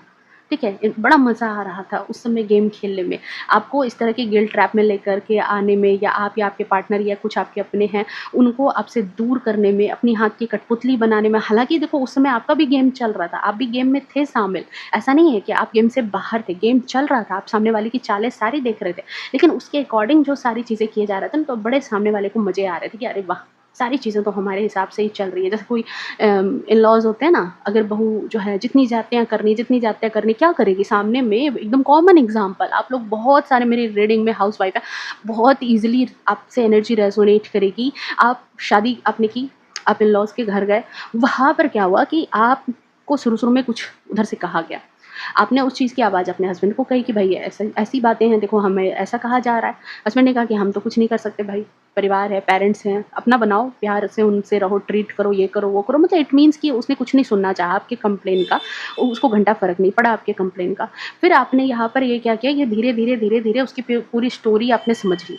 ठीक है? बड़ा मज़ा आ रहा था उस समय गेम खेलने में। आपको इस तरह के गिल्ट ट्रैप में लेकर के आने में या आपके पार्टनर या कुछ आपके अपने हैं, उनको आपसे दूर करने में, अपनी हाथ की कठपुतली बनाने में। हालाँकि देखो उस समय आपका भी गेम चल रहा था, आप भी गेम में थे शामिल। ऐसा नहीं है कि आप गेम से बाहर थे, गेम चल रहा था, आप सामने वाले की चालें सारी देख रहे थे। लेकिन उसके अकॉर्डिंग जो सारी चीज़ें किए जा रहे थे ना, तो बड़े सामने वाले को मज़े आ रहे थे कि अरे वाह! सारी चीज़ें तो हमारे हिसाब से ही चल रही है। जैसे कोई इन-लॉज़ होते हैं ना, अगर बहू जो है जितनी जातियाँ करनी, जितनी जातियाँ करनी, क्या करेगी सामने में एकदम कॉमन एग्ज़ाम्पल, आप लोग बहुत सारे मेरी रीडिंग में हाउसवाइफ़ है, बहुत ईज़िली आपसे एनर्जी रेज़ोनेट करेगी। आप शादी आपने की, आप इन-लॉज़ के घर गए, वहाँ पर क्या हुआ कि आपको शुरू-शुरू में कुछ उधर से कहा गया। आपने उस चीज़ की आवाज़ अपने हस्बैंड को कही कि भई ऐसा ऐसी बातें हैं, देखो हमें ऐसा कहा जा रहा है। हस्बैंड ने कहा कि हम तो कुछ नहीं कर सकते भाई, परिवार है, पेरेंट्स हैं, अपना बनाओ, प्यार से उनसे रहो, ट्रीट करो, ये करो, वो करो। मतलब इट मीन्स कि उसने कुछ नहीं सुनना चाहा आपके कंप्लेन का, उसको घंटा फ़र्क नहीं पड़ा आपके कंप्लेन का। फिर आपने यहाँ पर ये क्या किया, ये धीरे-धीरे, धीरे-धीरे उसकी पूरी स्टोरी आपने समझ ली,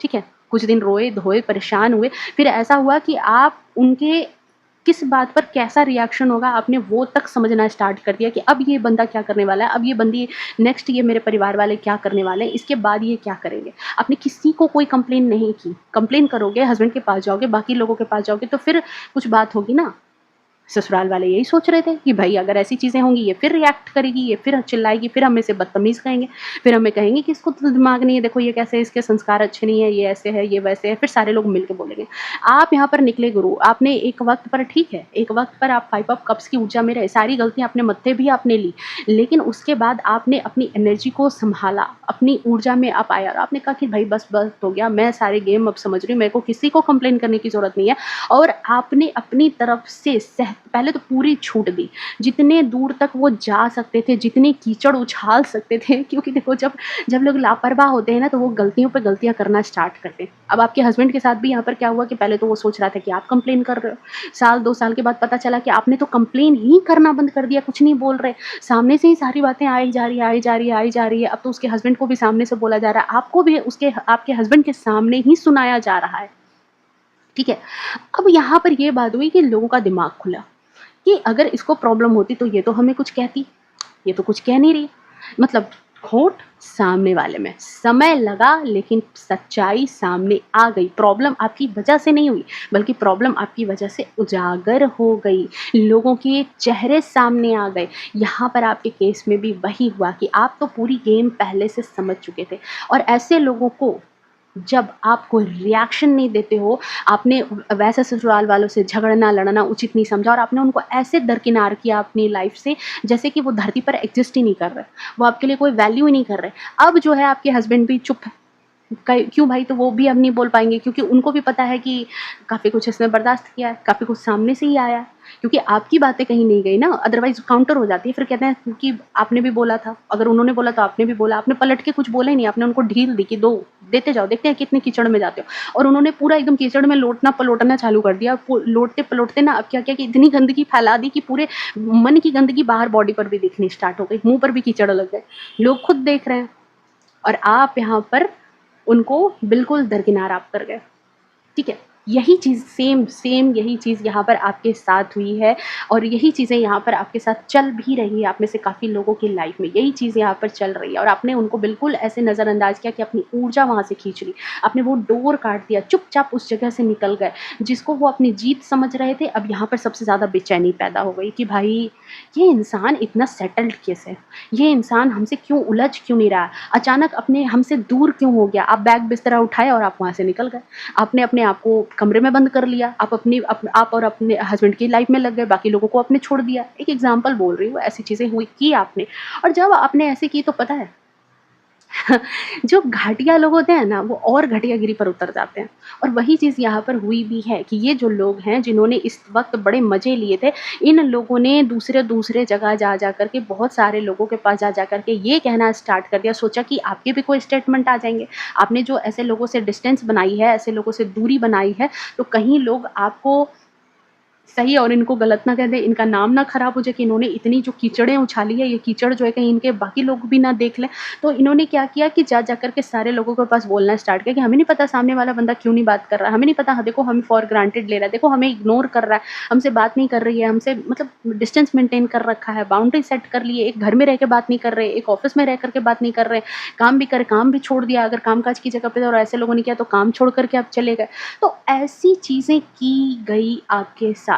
ठीक है? कुछ दिन रोए, धोए, परेशान हुए, फिर ऐसा हुआ कि आप उनके किस बात पर कैसा रिएक्शन होगा आपने वो तक समझना स्टार्ट कर दिया कि अब ये बंदा क्या करने वाला है, अब ये बंदी नेक्स्ट ये मेरे परिवार वाले क्या करने वाले हैं, इसके बाद ये क्या करेंगे। आपने किसी को कोई कंप्लेन नहीं की, कंप्लेन करोगे हस्बैंड के पास जाओगे, बाकी लोगों के पास जाओगे तो फिर कुछ बात होगी ना। ससुराल वाले यही सोच रहे थे कि भाई अगर ऐसी चीज़ें होंगी, ये फिर रिएक्ट करेगी, ये फिर चिल्लाएगी, फिर हमें से बदतमीज़ कहेंगे, फिर हमें कहेंगे कि इसको तो दिमाग नहीं है, देखो ये कैसे है, इसके संस्कार अच्छे नहीं है, ये ऐसे है, ये वैसे है, फिर सारे लोग मिल के बोलेंगे। आप यहाँ पर निकले गुरु, आपने एक वक़्त पर ठीक है, एक वक़्त पर आप 5 ऑफ कप्स की ऊर्जा में रहे, सारी गलतियाँ अपने मत्थे भी आपने ली, लेकिन उसके बाद आपने अपनी एनर्जी को सँभाला, अपनी ऊर्जा में आप आए और आपने कहा कि भाई बस, बस हो गया, मैं सारे गेम अब समझ रही हूँ, मेरे को किसी को कंप्लेन करने की ज़रूरत नहीं है। और आपने अपनी तरफ से पहले तो पूरी छूट दी, जितने दूर तक वो जा सकते थे, जितने कीचड़ उछाल सकते थे, क्योंकि देखो जब जब लोग लापरवाह होते हैं ना, तो वो गलतियों पे गलतियाँ करना स्टार्ट करते हैं। अब आपके हस्बैंड के साथ भी यहाँ पर क्या हुआ कि पहले तो वो सोच रहा था कि आप कंप्लेन कर रहे हो, साल 2 साल के बाद पता चला कि आपने तो कंप्लेन ही करना बंद कर दिया, कुछ नहीं बोल रहे, सामने से ही सारी बातें आई जा रही है, आई जा रही है, आई जा रही है। अब तो उसके हस्बैंड को भी सामने से बोला जा रहा है, आपको भी उसके आपके हस्बैंड के सामने ही सुनाया जा रहा है, ठीक है? अब यहाँ पर ये बात हुई कि लोगों का दिमाग खुला कि अगर इसको प्रॉब्लम होती तो ये तो हमें कुछ कहती, ये तो कुछ कह नहीं रही। मतलब खोट सामने वाले में, समय लगा लेकिन सच्चाई सामने आ गई। प्रॉब्लम आपकी वजह से नहीं हुई, बल्कि प्रॉब्लम आपकी वजह से उजागर हो गई, लोगों के चेहरे सामने आ गए। यहाँ पर आपके केस में भी वही हुआ कि आप तो पूरी गेम पहले से समझ चुके थे और ऐसे लोगों को जब आप कोई रिएक्शन नहीं देते हो, आपने वैसे ससुराल वालों से झगड़ना, लड़ना उचित नहीं समझा और आपने उनको ऐसे दरकिनार किया अपनी लाइफ से, जैसे कि वो धरती पर एग्ज़िस्ट ही नहीं कर रहे, वो आपके लिए कोई वैल्यू ही नहीं कर रहे। अब जो है आपके हस्बैंड भी चुप क्यों भाई, तो वो भी अब नहीं बोल पाएँगे क्योंकि उनको भी पता है कि काफ़ी कुछ इसने बर्दाश्त किया है, काफ़ी कुछ सामने से ही आया है। क्योंकि आपकी बातें कहीं नहीं गई ना, अदरवाइज़ काउंटर हो जाती है। फिर कहते हैं कि आपने भी बोला था, अगर उन्होंने बोला तो आपने भी बोला, आपने पलट के कुछ बोला ही नहीं, आपने उनको ढील दी कि दो, देते जाओ, देखते हैं कितने कीचड़ में जाते हो। और उन्होंने पूरा एकदम कीचड़ में लोटना-पलोटना चालू कर दिया। लोटते-पलोटते ना अब क्या किया कि इतनी गंदगी फैला दी कि पूरे मन की गंदगी बाहर बॉडी पर भी दिखनी स्टार्ट हो गई, मुँह पर भी कीचड़ लग गए। लोग खुद देख रहे हैं और आप यहाँ पर उनको बिल्कुल दरकिनार आप कर गए, ठीक है? यही चीज़ सेम सेम यही चीज़ यहाँ पर आपके साथ हुई है और यही चीज़ें यहाँ पर आपके साथ चल भी रही है। आप में से काफ़ी लोगों की लाइफ में यही चीज़ यहाँ पर चल रही है और आपने उनको बिल्कुल ऐसे नज़रअंदाज किया कि अपनी ऊर्जा वहाँ से खींच ली। आपने वो डोर काट दिया, चुपचाप उस जगह से निकल गए। जिसको वो अपनी जीत समझ रहे थे, अब यहाँ पर सबसे ज़्यादा बेचैनी पैदा हो गई कि भाई ये इंसान इतना सेटल्ड कैसे है? ये इंसान हमसे क्यों उलझ क्यों नहीं रहा? अचानक अपने हमसे दूर क्यों हो गया? आप बैग बिस्तरा उठाए और आप वहाँ से निकल गए। आपने अपने आप को कमरे में बंद कर लिया, आप और अपने हस्बैंड की लाइफ में लग गए, बाकी लोगों को आपने छोड़ दिया। एक एग्ज़ाम्पल बोल रही हूँ, ऐसी चीज़ें हुई की आपने और जब आपने ऐसे की तो पता है जो घटिया लोग होते हैं ना, वो और घटियागिरी पर उतर जाते हैं और वही चीज़ यहाँ पर हुई भी है कि ये जो लोग हैं जिन्होंने इस वक़्त बड़े मज़े लिए थे, इन लोगों ने दूसरे जगह जा कर के बहुत सारे लोगों के पास जा कर के ये कहना स्टार्ट कर दिया, सोचा कि आपके भी कोई स्टेटमेंट आ जाएँगे। आपने जो ऐसे लोगों से डिस्टेंस बनाई है, ऐसे लोगों से दूरी बनाई है, तो कहीं लोग आपको सही और इनको गलत ना कह दें, इनका नाम ना खराब हो जाए कि इन्होंने इतनी जो कीचड़ें उछाली है, ये कीचड़ जो है कहीं इनके बाकी लोग भी ना देख लें। तो इन्होंने क्या किया कि जा कर के सारे लोगों के पास बोलना स्टार्ट किया कि हमें नहीं पता सामने वाला बंदा क्यों नहीं बात कर रहा है, हमें नहीं पता, हाँ, देखो हमें फॉर ग्रांटेड ले रहा है, देखो हमें इग्नोर कर रहा है, हमसे बात नहीं कर रही है, हमसे मतलब डिस्टेंस मेंटेन कर रखा है, बाउंड्री सेट कर ली है, एक घर में रह के बात नहीं कर रहे, एक ऑफ़िस में रह कर के बात नहीं कर रहे, काम भी करे, काम भी छोड़ दिया, अगर काम-काज की जगह पे और ऐसे लोगों ने किया तो काम छोड़ कर के आप चले गए। तो ऐसी चीज़ें की गई आपके साथ।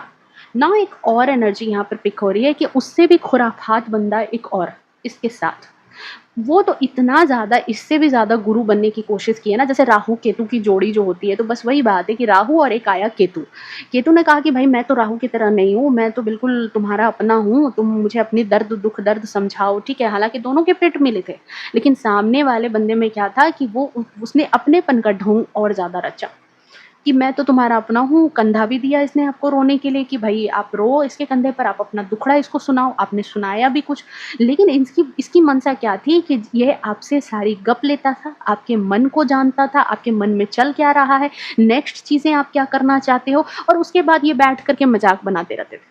ना एक और एनर्जी यहाँ पर पिक हो रही है कि उससे भी खुराफात बंदा एक और इसके साथ। वो तो इतना ज़्यादा, इससे भी ज़्यादा गुरु बनने की कोशिश की है ना, जैसे राहु केतु की जोड़ी जो होती है, तो बस वही बात है कि राहु और एक आया केतु। केतु ने कहा कि भाई मैं तो राहु की तरह नहीं हूँ, मैं तो बिल्कुल तुम्हारा अपना हूँ, तुम मुझे अपनी दर्द दुख दर्द समझाओ, ठीक है। हालांकि दोनों के पेट मिले थे, लेकिन सामने वाले बंदे में क्या था कि वो उसने अपनेपन का ढोंग और ज़्यादा रचा कि मैं तो तुम्हारा अपना हूँ। कंधा भी दिया इसने आपको रोने के लिए कि भाई आप रो इसके कंधे पर, आप अपना दुखड़ा इसको सुनाओ। आपने सुनाया भी कुछ, लेकिन इसकी इसकी मंशा क्या थी कि ये आपसे सारी गप लेता था, आपके मन को जानता था, आपके मन में चल क्या रहा है, नेक्स्ट चीज़ें आप क्या करना चाहते हो, और उसके बाद ये बैठ कर के मज़ाक बनाते रहते थे।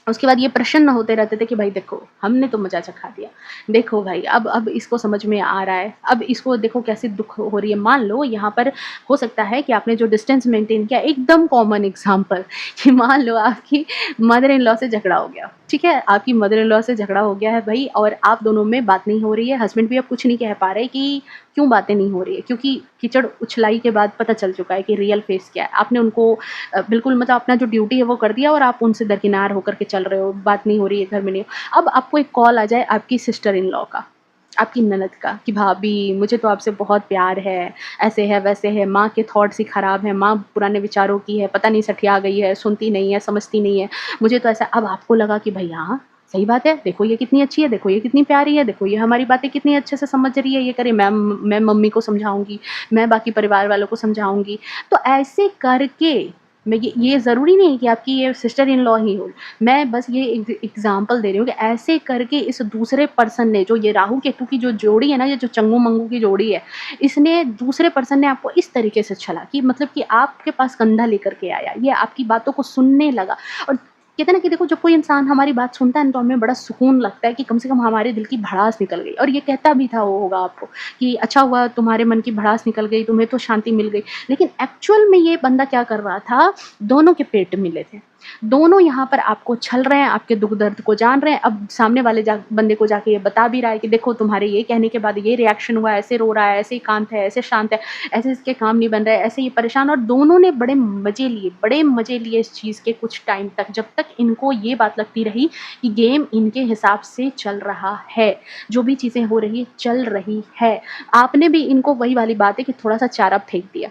उसके बाद ये प्रसन्न होते रहते थे कि भाई देखो हमने तो मज़ा चखा दिया, देखो भाई अब इसको समझ में आ रहा है, अब इसको देखो कैसे दुःख हो रही है। मान लो यहाँ पर हो सकता है कि आपने जो डिस्टेंस मेंटेन किया, एकदम कॉमन एग्ज़ाम्पल कि मान लो आपकी मदर इन लॉ से झगड़ा हो गया, ठीक है? आपकी मदर इन लॉ से झगड़ा हो गया है भई, और आप दोनों में बात नहीं हो रही है, हस्बैंड भी अब कुछ नहीं कह पा रहे कि क्यों बातें नहीं हो रही है, क्योंकि कीचड़ उछलाई के बाद पता चल चुका है कि रियल फेस क्या है। आपने उनको बिल्कुल मतलब अपना जो ड्यूटी है वो कर दिया, और आप उनसे दरकिनार होकर के चल रहे हो, बात नहीं हो रही है, घर में नहीं हो। अब आपको एक कॉल आ जाए आपकी सिस्टर इन लॉ का, आपकी ननद का कि भाभी मुझे तो आपसे बहुत प्यार है, ऐसे है वैसे है, माँ के थॉट्स ही खराब हैं, माँ पुराने विचारों की है, पता नहीं सठिया गई है, सुनती नहीं है, समझती नहीं है, मुझे तो ऐसा। अब आपको लगा कि भाई हाँ, सही बात है, देखो ये कितनी अच्छी है, देखो ये कितनी प्यारी है, देखो ये हमारी बातें कितनी अच्छे से समझ रही है, ये करे, मैं मम्मी को समझाऊँगी, मैं बाकी परिवार वालों को समझाऊँगी। तो ऐसे करके मैं ये ज़रूरी नहीं है कि आपकी ये सिस्टर इन लॉ ही हो। मैं बस ये एग्ज़ाम्पल दे रही हूँ कि ऐसे करके इस दूसरे पर्सन ने, जो ये राहु केतु की जो जोड़ी है ना, ये जो चंगू-मंगू की जोड़ी है, इसने दूसरे पर्सन ने आपको इस तरीके से छला कि मतलब कि आपके पास कंधा लेकर के आया, ये आपकी बातों को सुनने लगा। और कहते हैं ना कि देखो जब कोई इंसान हमारी बात सुनता है ना, तो हमें बड़ा सुकून लगता है कि कम से कम हमारे दिल की भड़ास निकल गई। और ये कहता भी था वो होगा आपको कि अच्छा हुआ तुम्हारे मन की भड़ास निकल गई, तुम्हें तो शांति मिल गई। लेकिन एक्चुअल में ये बंदा क्या कर रहा था, दोनों के पेट मिले थे। दोनों यहाँ पर आपको छल रहे हैं, आपके दुःख दर्द को जान रहे हैं। अब सामने वाले बंदे को जाके ये बता भी रहा है कि देखो तुम्हारे ये कहने के बाद ये रिएक्शन हुआ, ऐसे रो रहा है, ऐसे एकांत है, ऐसे शांत है, ऐसे इसके काम नहीं बन रहा है, ऐसे ये परेशान। और दोनों ने बड़े मज़े लिए इस चीज़ के कुछ टाइम तक, जब तक इनको ये बात लगती रही कि गेम इनके हिसाब से चल रहा है, जो भी चीज़ें हो रही है चल रही है। आपने भी इनको वही वाली बात है कि थोड़ा-सा चारा फेंक दिया।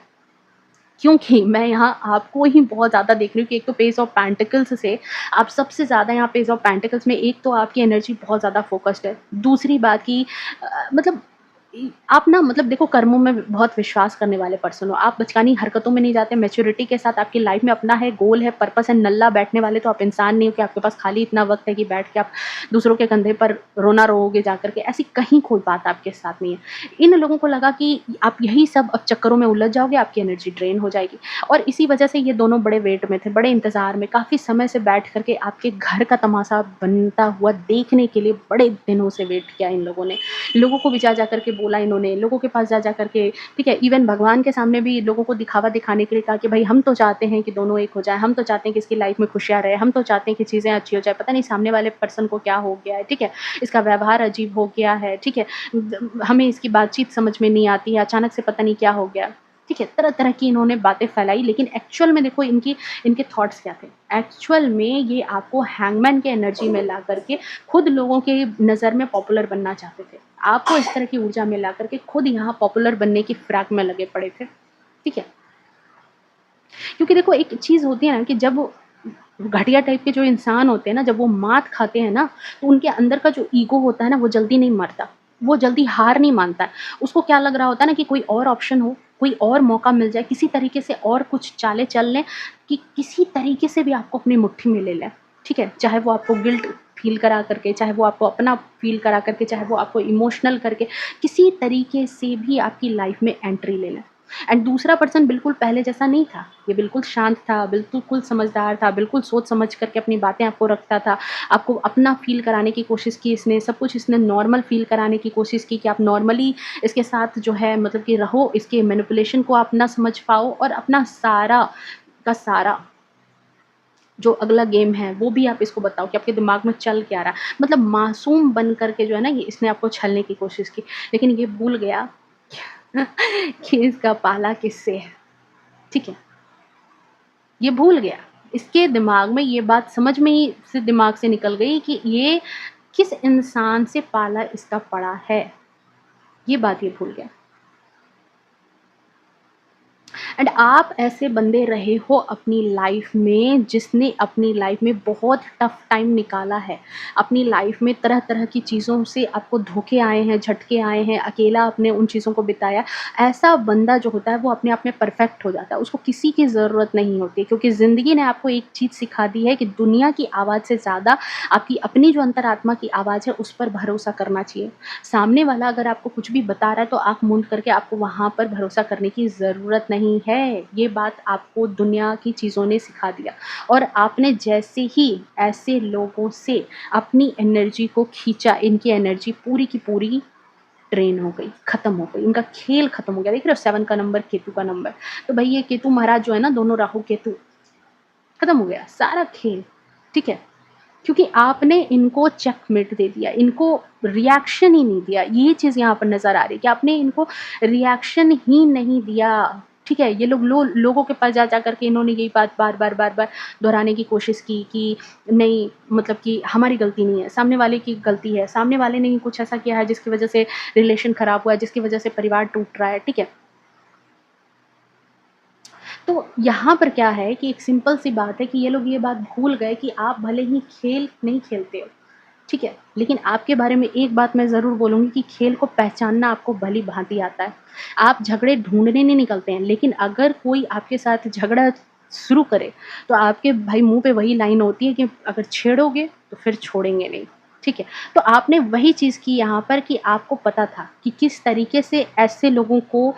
क्योंकि मैं यहाँ आपको ही बहुत ज़्यादा देख रही हूँ कि एक तो पेज ऑफ पेंटिकल्स से आप सबसे ज़्यादा यहाँ पेज ऑफ पेंटिकल्स में, एक तो आपकी एनर्जी बहुत ज़्यादा फोकस्ड है। दूसरी बात कि मतलब आप ना मतलब देखो कर्मों में बहुत विश्वास करने वाले पर्सन हो। आप बचकानी हरकतों में नहीं जाते, मैच्योरिटी के साथ आपकी लाइफ में अपना है, गोल है, पर्पस है। नल्ला बैठने वाले तो आप इंसान नहीं हो कि आपके पास खाली इतना वक़्त है कि बैठ के आप दूसरों के कंधे पर रोना रोओगे जाकर के, ऐसी कहीं कोई बात आपके साथ नहीं है। इन लोगों को लगा कि आप यही सब अब चक्करों में उलझ जाओगे, आपकी एनर्जी ड्रेन हो जाएगी। और इसी वजह से ये दोनों बड़े वेट में थे, बड़े इंतज़ार में, काफ़ी समय से बैठ कर के आपके घर का तमाशा बनता हुआ देखने के लिए बड़े दिनों से वेट किया इन लोगों ने। लोगों को भी जा कर के बोला इन्होंने, लोगों के पास जा कर के, ठीक है, इवन भगवान के सामने भी लोगों को दिखावा दिखाने के लिए कहा कि भाई हम तो चाहते हैं कि दोनों एक हो जाएँ, हम तो चाहते हैं कि इसकी लाइफ में खुशियाँ रहे, हम तो चाहते हैं कि चीज़ें अच्छी हो जाए, पता नहीं सामने वाले पर्सन को क्या हो गया है, ठीक है, इसका व्यवहार अजीब हो गया है, ठीक है, हमें इसकी बातचीत समझ में नहीं आती है, अचानक से पता नहीं क्या हो गया, ठीक है। तरह तरह की इन्होंने बातें फैलाई, लेकिन एक्चुअल में देखो इनके थॉट्स क्या थे। एक्चुअल में ये आपको हैंगमैन के एनर्जी में ला करके खुद लोगों के नज़र में पॉपुलर बनना चाहते थे। आपको इस तरह की ऊर्जा में ला करके खुद यहाँ पॉपुलर बनने की फिराक में लगे पड़े थे, ठीक है। क्योंकि देखो एक चीज़ होती है ना कि जब घटिया टाइप के जो इंसान होते हैं ना, जब वो मात खाते हैं ना, तो उनके अंदर का जो ईगो होता है ना, वो जल्दी नहीं मरता, वो जल्दी हार नहीं मानता है। उसको क्या लग रहा होता है ना कि कोई और ऑप्शन हो, कोई और मौका मिल जाए, किसी तरीके से और कुछ चालें चल लें कि किसी तरीके से भी आपको अपनी मुट्ठी में ले लें, ठीक है। चाहे वो आपको गिल्ट फ़ील करा करके, चाहे वो आपको अपना फ़ील करा करके, चाहे वो आपको इमोशनल करके, किसी तरीके से भी आपकी लाइफ़ में एंट्री ले लें। एंड दूसरा पर्सन बिल्कुल पहले जैसा नहीं था, ये बिल्कुल शांत था, बिल्कुल समझदार था, बिल्कुल सोच समझ करके अपनी बातें आपको रखता था, आपको अपना फ़ील कराने की कोशिश की इसने, सब कुछ इसने नॉर्मल फ़ील कराने की कोशिश की कि आप नॉर्मली इसके साथ जो है मतलब कि रहो, इसके मैनिपुलेशन को आप ना समझ पाओ, और अपना सारा का सारा जो अगला गेम है वो भी आप इसको बताओ कि आपके दिमाग में चल क्या रहा है। मतलब मासूम बन कर के जो है ना, ये इसने आपको छलने की कोशिश की, लेकिन ये भूल गया कि इसका पाला किससे है, ठीक है? ये भूल गया। इसके दिमाग में ये बात समझ में ही से दिमाग से निकल गई कि ये किस इंसान से पाला इसका पड़ा है, ये बात ये भूल गया। एंड आप ऐसे बंदे रहे हो अपनी लाइफ में जिसने अपनी लाइफ में बहुत टफ टाइम निकाला है, अपनी लाइफ में तरह तरह की चीज़ों से आपको धोखे आए हैं, झटके आए हैं, अकेला आपने उन चीज़ों को बिताया। ऐसा बंदा जो होता है वो अपने आप में परफेक्ट हो जाता है, उसको किसी की ज़रूरत नहीं होती, क्योंकि ज़िंदगी ने आपको एक चीज़ सिखा दी है कि दुनिया की आवाज़ से ज़्यादा आपकी अपनी जो अंतरात्मा की आवाज़ है उस पर भरोसा करना चाहिए। सामने वाला अगर आपको कुछ भी बता रहा है तो आँख मूंद करके आपको वहाँ पर भरोसा करने की ज़रूरत नहीं है। ये बात आपको दुनिया की चीज़ों ने सिखा दिया, और आपने जैसे ही ऐसे लोगों से अपनी एनर्जी को खींचा, इनकी एनर्जी पूरी की पूरी ड्रेन हो गई, खत्म हो गई, इनका खेल खत्म हो गया। देख रहे हो 7 का नंबर, केतु का नंबर, तो भाई ये केतु महाराज जो है ना, दोनों राहु केतु, खत्म हो गया सारा खेल, ठीक है? क्योंकि आपने इनको चेकमेट दे दिया, इनको रिएक्शन ही नहीं दिया। ये चीज़ यहाँ पर नज़र आ रही है कि आपने इनको रिएक्शन ही नहीं दिया, ठीक है? ये लोगों के पास जा करके इन्होंने यही बात बार-बार दोहराने की कोशिश की कि नहीं, मतलब कि हमारी गलती नहीं है, सामने वाले की गलती है, सामने वाले ने ही कुछ ऐसा किया है जिसकी वज़ह से रिलेशन ख़राब हुआ है, जिसकी वज़ह से परिवार टूट रहा है, ठीक है? तो यहाँ पर क्या है कि एक सिंपल सी बात है कि ये लोग ये बात भूल गए कि आप भले ही खेल नहीं खेलते हो, ठीक है? लेकिन आपके बारे में एक बात मैं ज़रूर बोलूँगी कि खेल को पहचानना आपको भली-भाँति आता है। आप झगड़े ढूँढने नहीं निकलते हैं, लेकिन अगर कोई आपके साथ झगड़ा शुरू करे, तो आपके भाई मुँह पे वही लाइन होती है कि अगर छेड़ोगे तो फिर छोड़ेंगे नहीं, ठीक है? तो आपने वही चीज़ की यहाँ पर कि आपको पता था कि किस तरीके से ऐसे लोगों को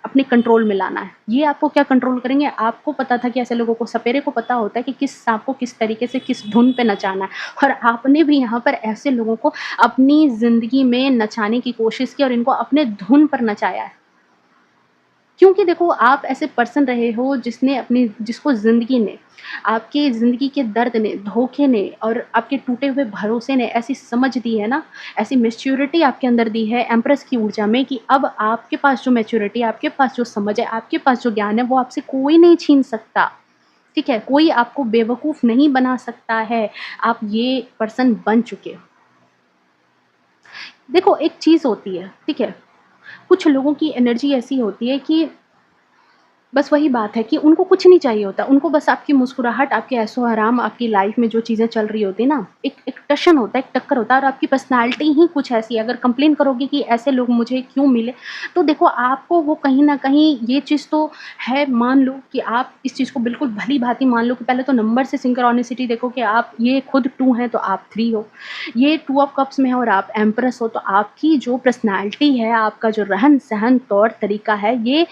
अपने कंट्रोल में लाना है। ये आपको क्या कंट्रोल करेंगे, आपको पता था कि ऐसे लोगों को, सपेरे को पता होता है कि किस सांप को किस तरीके से किस धुन पे नचाना है, और आपने भी यहाँ पर ऐसे लोगों को अपनी ज़िंदगी में नचाने की कोशिश की और इनको अपने धुन पर नचाया है। क्योंकि देखो, आप ऐसे पर्सन रहे हो जिसको ज़िंदगी ने, आपकी ज़िंदगी के दर्द ने, धोखे ने और आपके टूटे हुए भरोसे ने ऐसी समझ दी है ना, ऐसी मैच्योरिटी आपके अंदर दी है एम्प्रेस की ऊर्जा में, कि अब आपके पास जो मैच्योरिटी है, आपके पास जो समझ है, आपके पास जो ज्ञान है, वो आपसे कोई नहीं छीन सकता, ठीक है? कोई आपको बेवकूफ़ नहीं बना सकता है। आप ये पर्सन बन चुके हो। देखो, एक चीज़ होती है, ठीक है? कुछ लोगों की एनर्जी ऐसी होती है कि बस वही बात है कि उनको कुछ नहीं चाहिए होता, उनको बस आपकी मुस्कुराहट, आपके ऐशो-आराम, आपकी लाइफ़ में जो चीज़ें चल रही होती है ना, एक एक टशन होता है, एक टक्कर होता है, और आपकी पर्सनैलिटी ही कुछ ऐसी है। अगर कंप्लेन करोगे कि ऐसे लोग मुझे क्यों मिले, तो देखो, आपको वो कहीं न कहीं ये चीज़ तो है, मान लो कि आप इस चीज़ को बिल्कुल भली-भाँति मान लो कि पहले तो नंबर से सिंक्रोनिसिटी देखो कि आप ये खुद 2 हैं तो आप 3 हो। ये 2 ऑफ कप्स में है और आप एम्प्रेस हो, तो आपकी जो पर्सनैलिटी है, आपका जो रहन-सहन, तौर-तरीका है, ये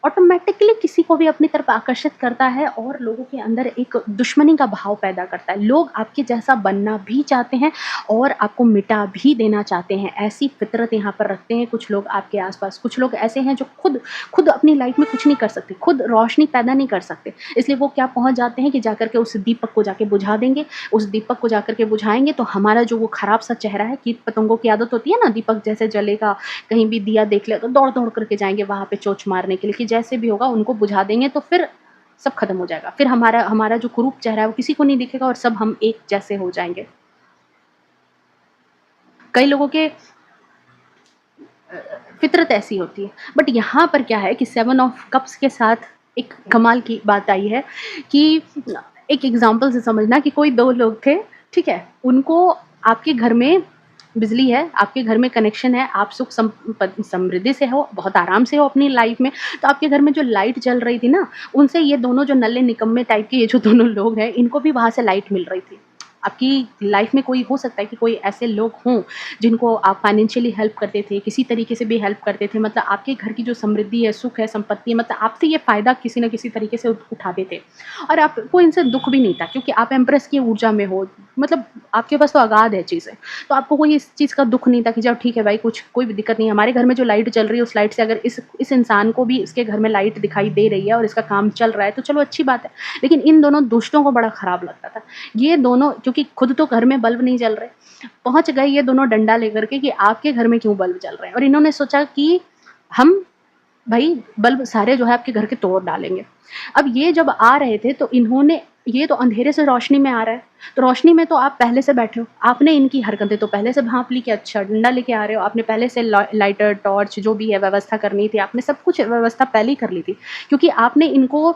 ऑटोमेटिकली किसी को भी अपनी तरफ आकर्षित करता है और लोगों के अंदर एक दुश्मनी का भाव पैदा करता है। लोग आपके जैसा बनना भी चाहते हैं और आपको मिटा भी देना चाहते हैं। ऐसी फितरत यहाँ पर रखते हैं कुछ लोग आपके आस-पास। कुछ लोग ऐसे हैं जो खुद खुद अपनी लाइफ में कुछ नहीं कर सकते, खुद रोशनी पैदा नहीं कर सकते। इसलिए वो क्या पहुँच जाते हैं कि जाकर के उस दीपक को जाके बुझा देंगे। उस दीपक को जाकर के बुझाएँगे तो हमारा जो वो खराब सा चेहरा है, कीट-पतंगों की आदत होती है ना, दीपक जैसे जलेगा, कहीं भी दिया देख लिया तो दौड़-दौड़ करके जाएँगे वहाँ पे चोंच मारने के लिए, कि जैसे भी होगा उनको बुझा देंगे तो फिर सब खत्म हो जाएगा। फिर हमारा हमारा जो कुरूप चेहरा है वो किसी को नहीं दिखेगा और सब हम एक जैसे हो जाएँगे। कई लोगों के फितरत ऐसी होती है। बट यहाँ पर क्या है कि 7 ऑफ कप्स के साथ एक कमाल की बात आई है कि एक एग्ज़ाम्पल से समझना कि कोई 2 लोग थे, ठीक है? उनको आपके घर में बिजली है, आपके घर में कनेक्शन है, आप सुख समृद्धि से हो, बहुत आराम से हो अपनी लाइफ़ में। तो आपके घर में जो लाइट जल रही थी ना, उनसे ये दोनों जो नल्ले निकम्मे टाइप के ये जो दोनों लोग हैं, इनको भी वहाँ से लाइट मिल रही थी। आपकी लाइफ़ में कोई हो सकता है कि कोई ऐसे लोग हों जिनको आप फाइनेंशियली हेल्प करते थे, किसी तरीके से भी हेल्प करते थे, मतलब आपके घर की जो समृद्धि है, सुख है, संपत्ति है, मतलब आपसे ये फ़ायदा किसी न किसी तरीके से उठाते थे, और आपको इनसे दुःख भी नहीं था क्योंकि आप एम्प्रेस की ऊर्जा में हो, मतलब आपके पास तो अगाध है चीज़ें। तो आपको कोई इस चीज़ का दुःख नहीं था कि चलो ठीक है भाई, कुछ कोई भी दिक्कत नहीं है, हमारे घर में जो लाइट जल रही है उस लाइट से अगर इस इंसान को भी इसके घर में लाइट दिखाई दे रही है और इसका काम चल रहा है तो चलो अच्छी बात है। लेकिन इन दोनों दुष्टों को बड़ा खराब लगता था। ये दोनों, क्योंकि खुद तो घर में बल्ब नहीं जल रहे, पहुँच गए ये दोनों डंडा लेकर के कि आपके घर में क्यों बल्ब जल रहे हैं, और इन्होंने सोचा कि हम भाई बल्ब सारे जो है आपके घर के तोड़ डालेंगे। अब ये जब आ रहे थे तो इन्होंने ये तो अंधेरे से रोशनी में आ रहा है, तो रोशनी में तो आप पहले से बैठे हो, आपने इनकी हरकतें तो पहले से भाँप ली कि अच्छा डंडा लेके आ रहे हो, आपने पहले से लाइटर, टॉर्च जो भी है व्यवस्था करनी थी, आपने सब कुछ व्यवस्था पहले ही कर ली थी। क्योंकि आपने इनको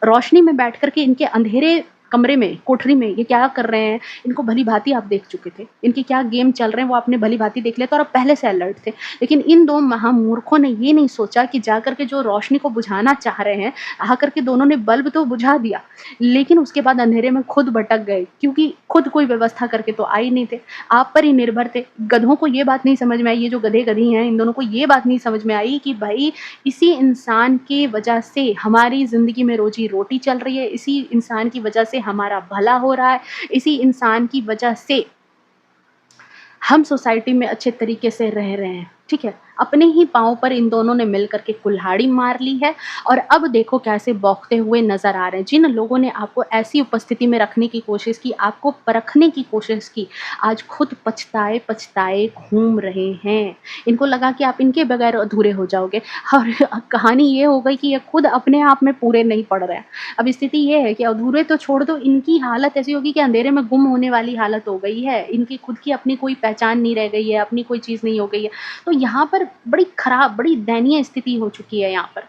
रोशनी में बैठ कर के इनके अंधेरे कमरे में, कोठरी में ये क्या कर रहे हैं, इनको भली-भाँति आप देख चुके थे। इनके क्या गेम चल रहे हैं वो आपने भली-भाँति देख लिया था और आप पहले से अलर्ट थे। लेकिन इन 2 महामूर्खों ने ये नहीं सोचा कि जा कर के जो रोशनी को बुझाना चाह रहे हैं, आकर के दोनों ने बल्ब तो बुझा दिया, लेकिन उसके बाद अंधेरे में खुद भटक गए, क्योंकि खुद कोई व्यवस्था करके तो आए नहीं थे, आप पर ही निर्भर थे। गधों को ये बात नहीं समझ में आई, ये जो गधे-गधी हैं, इन दोनों को ये बात नहीं समझ में आई कि भई इसी इंसान की वजह से हमारी ज़िंदगी में रोज़ी-रोटी चल रही है, इसी इंसान की वजह से हमारा भला हो रहा है, इसी इंसान की वजह से हम सोसाइटी में अच्छे तरीके से रह रहे हैं, ठीक है? अपने ही पाँव पर इन दोनों ने मिल कर के कुल्हाड़ी मार ली है और अब देखो कैसे बौखते हुए नज़र आ रहे हैं। जिन लोगों ने आपको ऐसी उपस्थिति में रखने की कोशिश की, आपको परखने की कोशिश की, आज खुद पछताए-पछताए घूम रहे हैं। इनको लगा कि आप इनके बगैर अधूरे हो जाओगे और कहानी ये हो गई कि ये खुद अपने आप में पूरे नहीं पड़ रहे हैं। अब स्थिति ये है कि अधूरे तो छोड़ दो, इनकी हालत ऐसी होगी कि अंधेरे में गुम होने वाली हालत हो गई है। इनकी खुद की अपनी कोई पहचान नहीं रह गई है, अपनी कोई चीज़ नहीं हो गई है। तो यहाँ पर बड़ी खराब, बड़ी दयनीय स्थिति हो चुकी है यहाँ पर।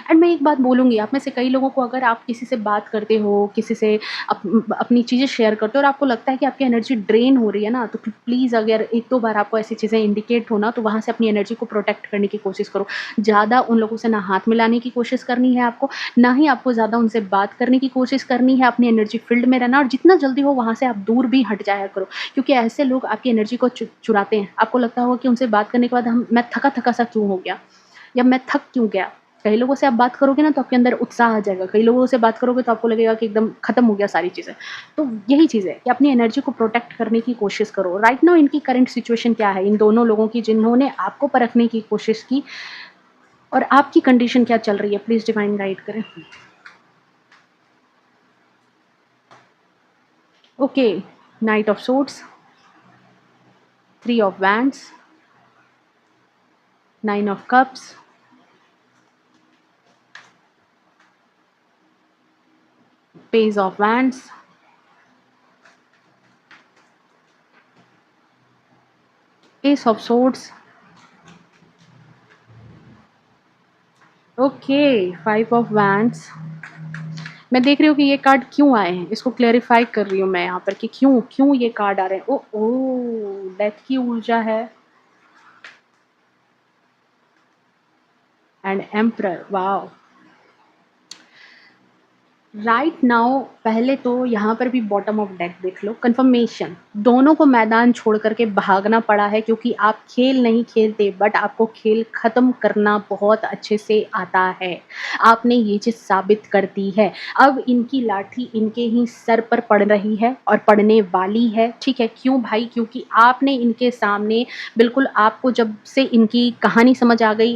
एंड मैं एक बात बोलूँगी, आप में से कई लोगों को अगर आप किसी से बात करते हो, किसी से अपनी चीज़ें शेयर करते हो और आपको लगता है कि आपकी एनर्जी ड्रेन हो रही है ना, तो प्लीज़ अगर 1-2 बार आपको ऐसी चीज़ें इंडिकेट हो ना, तो वहाँ से अपनी एनर्जी को प्रोटेक्ट करने की कोशिश करो। ज़्यादा उन लोगों से ना हाथ मिलाने की कोशिश करनी है आपको, ना ही आपको ज़्यादा उनसे बात करने की कोशिश करनी है, अपनी एनर्जी फ़ील्ड में रहना और जितना जल्दी हो वहाँ से आप दूर भी हट जाया करो। क्योंकि ऐसे लोग आपकी एनर्जी को चुराते हैं। आपको लगता होगा कि उनसे बात करने के बाद मैं थका-थका सा क्यों हो गया या मैं थक क्यों गया? कई लोगों से आप बात करोगे ना तो आपके अंदर उत्साह आ जाएगा, कई लोगों से बात करोगे तो आपको लगेगा कि एकदम खत्म हो गया सारी चीज़ें। तो यही चीज़ है कि अपनी एनर्जी को प्रोटेक्ट करने की कोशिश करो। राइट नाउ इनकी करंट सिचुएशन क्या है, इन दोनों लोगों की जिन्होंने आपको परखने की कोशिश की और आपकी कंडीशन क्या चल रही है, प्लीज़ डिवाइन गाइड करें। Okay, night of swords, 3 of wands, 9 of cups, page of wands, S of swords, okay, 5 of wands. मैं देख रही हूँ कि ये कार्ड क्यों आए हैं, इसको क्लैरिफाई कर रही हूँ मैं यहाँ पर कि क्यों क्यों ये कार्ड आ रहे हैं। ओह! डेथ की ऊर्जा है and emperor, wow! Right now पहले तो यहाँ पर भी बॉटम ऑफ डेक देख लो, कंफर्मेशन दोनों को मैदान छोड़ करके भागना पड़ा है क्योंकि आप खेल नहीं खेलते बट आपको खेल ख़त्म करना बहुत अच्छे से आता है। आपने ये चीज़ साबित कर दी है। अब इनकी लाठी इनके ही सर पर पड़ रही है और पड़ने वाली है, ठीक है? क्यों भाई? क्योंकि आपने इनके सामने बिल्कुल, आपको जब से इनकी कहानी समझ आ गई,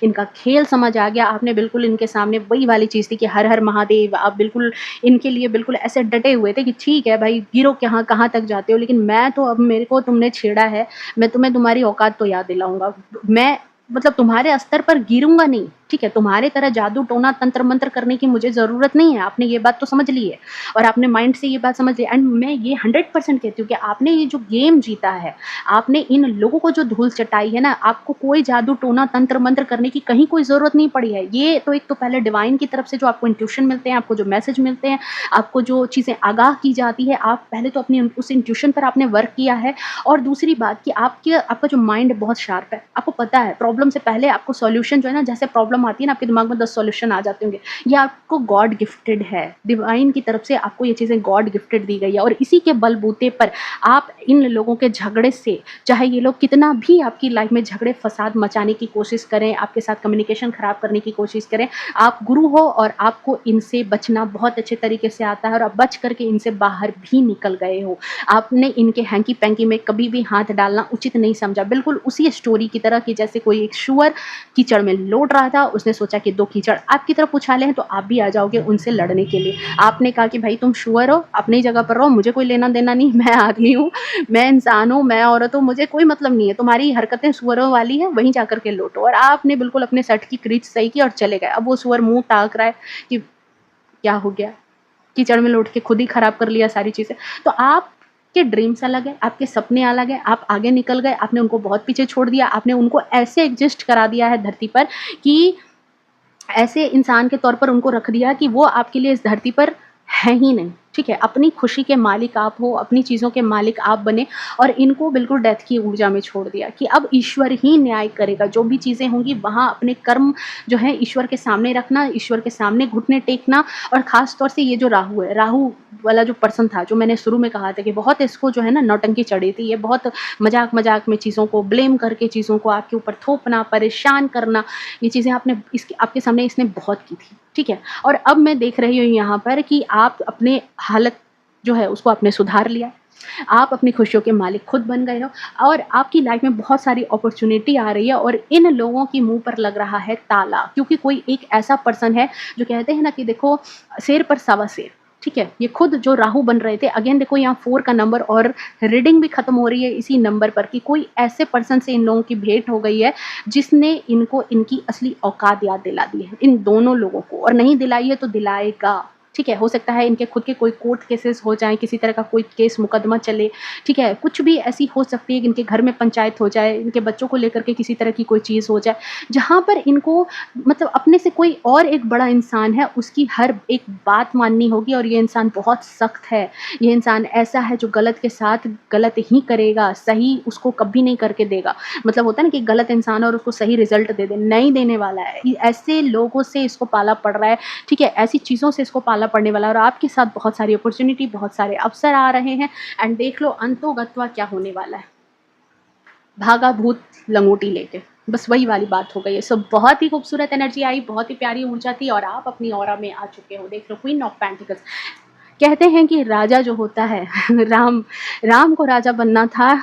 इनका खेल समझ आ गया, आपने बिल्कुल इनके सामने वही वाली चीज़ थी कि हर हर महादेव, आप बिल्कुल इनके लिए बिल्कुल ऐसे डटे हुए थे कि ठीक है भाई, गिरो कहाँ कहाँ तक जाते हो, लेकिन मैं तो, अब मेरे को तुमने छेड़ा है, मैं तुम्हें तुम्हारी औकात तो याद दिलाऊंगा। मैं मतलब तुम्हारे स्तर पर गिरूंगा नहीं, ठीक है? तुम्हारे तरह जादू टोना तंत्र मंत्र करने की मुझे ज़रूरत नहीं है। आपने ये बात तो समझ ली है और आपने माइंड से ये बात समझ ली। एंड मैं ये 100% कहती हूँ कि आपने ये जो गेम जीता है, आपने इन लोगों को जो धूल चटाई है ना, आपको कोई जादू टोना तंत्र मंत्र करने की कहीं कोई ज़रूरत नहीं पड़ी है। ये तो एक तो पहले डिवाइन की तरफ से जो आपको इंट्यूशन मिलते हैं, आपको जो मैसेज मिलते हैं, आपको जो चीज़ें आगाह की जाती है, आप पहले तो अपनी उस इंट्यूशन पर आपने वर्क किया है। और दूसरी बात कि आपका जो माइंड बहुत शार्प है, आपको पता है प्रॉब्लम से पहले आपको सॉल्यूशन जो है ना, जैसे प्रॉब्लम आती है ना, आपके दिमाग में 10 सॉल्यूशन आ जाते होंगे। ये आपको गॉड गिफ्टेड है, डिवाइन की तरफ से आपको ये चीज़ें गॉड गिफ्टेड दी गई है और इसी के बलबूते पर आप इन लोगों के झगड़े से, चाहे ये लोग कितना भी आपकी लाइफ में झगड़े फसाद मचाने की कोशिश करें, आपके साथ कम्युनिकेशन खराब करने की कोशिश करें, आप गुरु हो और आपको इनसे बचना बहुत अच्छे तरीके से आता है और आप बच करके इनसे बाहर भी निकल गए हो। आपने इनके हैंकी पैंकी में कभी भी हाथ डालना उचित नहीं समझा। बिल्कुल उसी स्टोरी की तरह कि जैसे कोई एक शुअर कीचड़ में लौट रहा था, उसने सोचा कि 2 कीचड़ आपकी तरफ उछाले हैं तो आप भी आ जाओगे उनसे लड़ने के लिए। आपने कहा कि भाई तुम शुअर हो, अपनी जगह पर रहो, मुझे कोई लेना देना नहीं, मैं आदमी हूँ, मैं इंसान हूँ, मैं औरत हूँ, मुझे कोई मतलब नहीं है, तुम्हारी हरकतें सुअरों वाली है, वहीं जाकर के लौटो। और आपने बिल्कुल अपने सट की क्रीच सही की और चले गए। अब वो सुअर मुँह ताक रहा है कि क्या हो गया? कीचड़ में लौट के खुद ही खराब कर लिया सारी चीज़ें। तो आपके ड्रीम्स अलग है, आपके सपने अलग है, आप आगे निकल गए, आपने उनको बहुत पीछे छोड़ दिया, आपने उनको ऐसे एग्जिस्ट करा दिया है धरती पर कि ऐसे इंसान के तौर पर उनको रख दिया कि वो आपके लिए इस धरती पर है ही नहीं, ठीक है? अपनी खुशी के मालिक आप हो, अपनी चीज़ों के मालिक आप बने और इनको बिल्कुल डेथ की ऊर्जा में छोड़ दिया कि अब ईश्वर ही न्याय करेगा। जो भी चीज़ें होंगी वहाँ अपने कर्म जो है ईश्वर के सामने रखना, ईश्वर के सामने घुटने टेकना। और ख़ास तौर से ये जो राहु है, राहु वाला जो पर्सन था, जो मैंने शुरू में कहा था कि बहुत इसको जो है ना नौटंकी चढ़ी थी, ये बहुत मज़ाक-मज़ाक में चीज़ों को ब्लेम करके चीज़ों को आपके ऊपर थोपना, परेशान करना, ये चीज़ें आपके सामने इसने बहुत की थी, ठीक है? और अब मैं देख रही हूँ यहाँ पर कि आप अपने हालत जो है उसको आपने सुधार लिया। आप अपनी खुशियों के मालिक खुद बन गए हो और आपकी लाइफ में बहुत सारी अपॉर्चुनिटी आ रही है और इन लोगों के मुँह पर लग रहा है ताला, क्योंकि कोई एक ऐसा पर्सन है जो कहते हैं ना कि देखो शेर पर सवा शेर, ठीक है? ये खुद जो राहु बन रहे थे, अगेन देखो यहाँ 4 का नंबर और रीडिंग भी खत्म हो रही है इसी नंबर पर कि कोई ऐसे पर्सन से इन लोगों की भेंट हो गई है जिसने इनको इनकी असली औकात याद दिला दी है, इन दोनों लोगों को, और नहीं दिलाई है तो दिलाएगा, ठीक है? हो सकता है इनके खुद के कोई कोर्ट केसेस हो जाएँ, किसी तरह का कोई केस मुकदमा चले, ठीक है? कुछ भी ऐसी हो सकती है कि इनके घर में पंचायत हो जाए, इनके बच्चों को लेकर के किसी तरह की कोई चीज़ हो जाए, जहाँ पर इनको मतलब अपने से कोई और एक बड़ा इंसान है उसकी हर एक बात माननी होगी और ये इंसान बहुत सख्त है। ये इंसान ऐसा है जो गलत के साथ गलत ही करेगा, सही उसको कभी नहीं करके देगा। मतलब होता है ना कि गलत इंसान और उसको सही रिज़ल्ट दे दे, नहीं देने वाला है। ऐसे लोगों से इसको पाला पड़ रहा है, ठीक है? ऐसी चीज़ों से इसको पाला पड़ने वाला है और आपके साथ बहुत सारी अपॉर्च्युनिटी, बहुत सारे अवसर आ रहे हैं एंड देख लो अंतो गत्वा क्या होने वाला है। भागा भूत लंगोटी लेके, बस वही वाली बात हो गई है। सो बहुत ही खूबसूरत एनर्जी आई, बहुत ही प्यारी ऊर्जा थी और आप अपनी ऑरा में आ चुके हो। देख लो क्वीन ऑफ पेंटिकल्स। कहते हैं कि राजा जो होता है राम को राजा बनना था,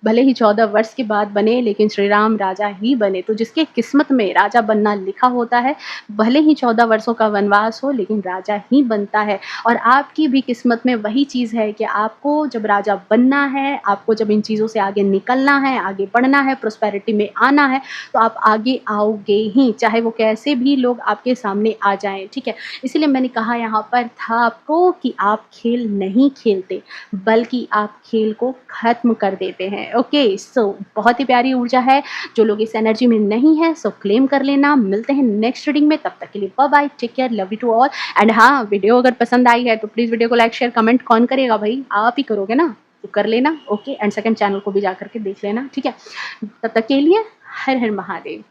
भले ही 14 वर्ष के बाद बने लेकिन श्री राम राजा ही बने। तो जिसके किस्मत में राजा बनना लिखा होता है, भले ही 14 वर्षों का वनवास हो लेकिन राजा ही बनता है। और आपकी भी किस्मत में वही चीज़ है कि आपको जब राजा बनना है, आपको जब इन चीज़ों से आगे निकलना है, आगे बढ़ना है, प्रॉस्पेरिटी में आना है, तो आप आगे आओगे ही, चाहे वो कैसे भी लोग आपके सामने आ जाएँ, ठीक है? इसीलिए मैंने कहा यहाँ पर था आपको कि आप खेल नहीं खेलते, बल्कि आप खेल को ख़त्म कर देते हैं। ओके, सो बहुत ही प्यारी ऊर्जा है। जो लोग इस एनर्जी में नहीं है सो क्लेम कर लेना। मिलते हैं नेक्स्ट रीडिंग में, तब तक के लिए bye bye, take care, love you to all. And हाँ, वीडियो अगर पसंद आई है तो प्लीज़ वीडियो को लाइक शेयर कमेंट कौन करेगा भाई, आप ही करोगे ना, तो कर लेना। ओके, एंड सेकंड चैनल को भी जा करके देख लेना, ठीक है? तब तक के लिए हर हर महादेव।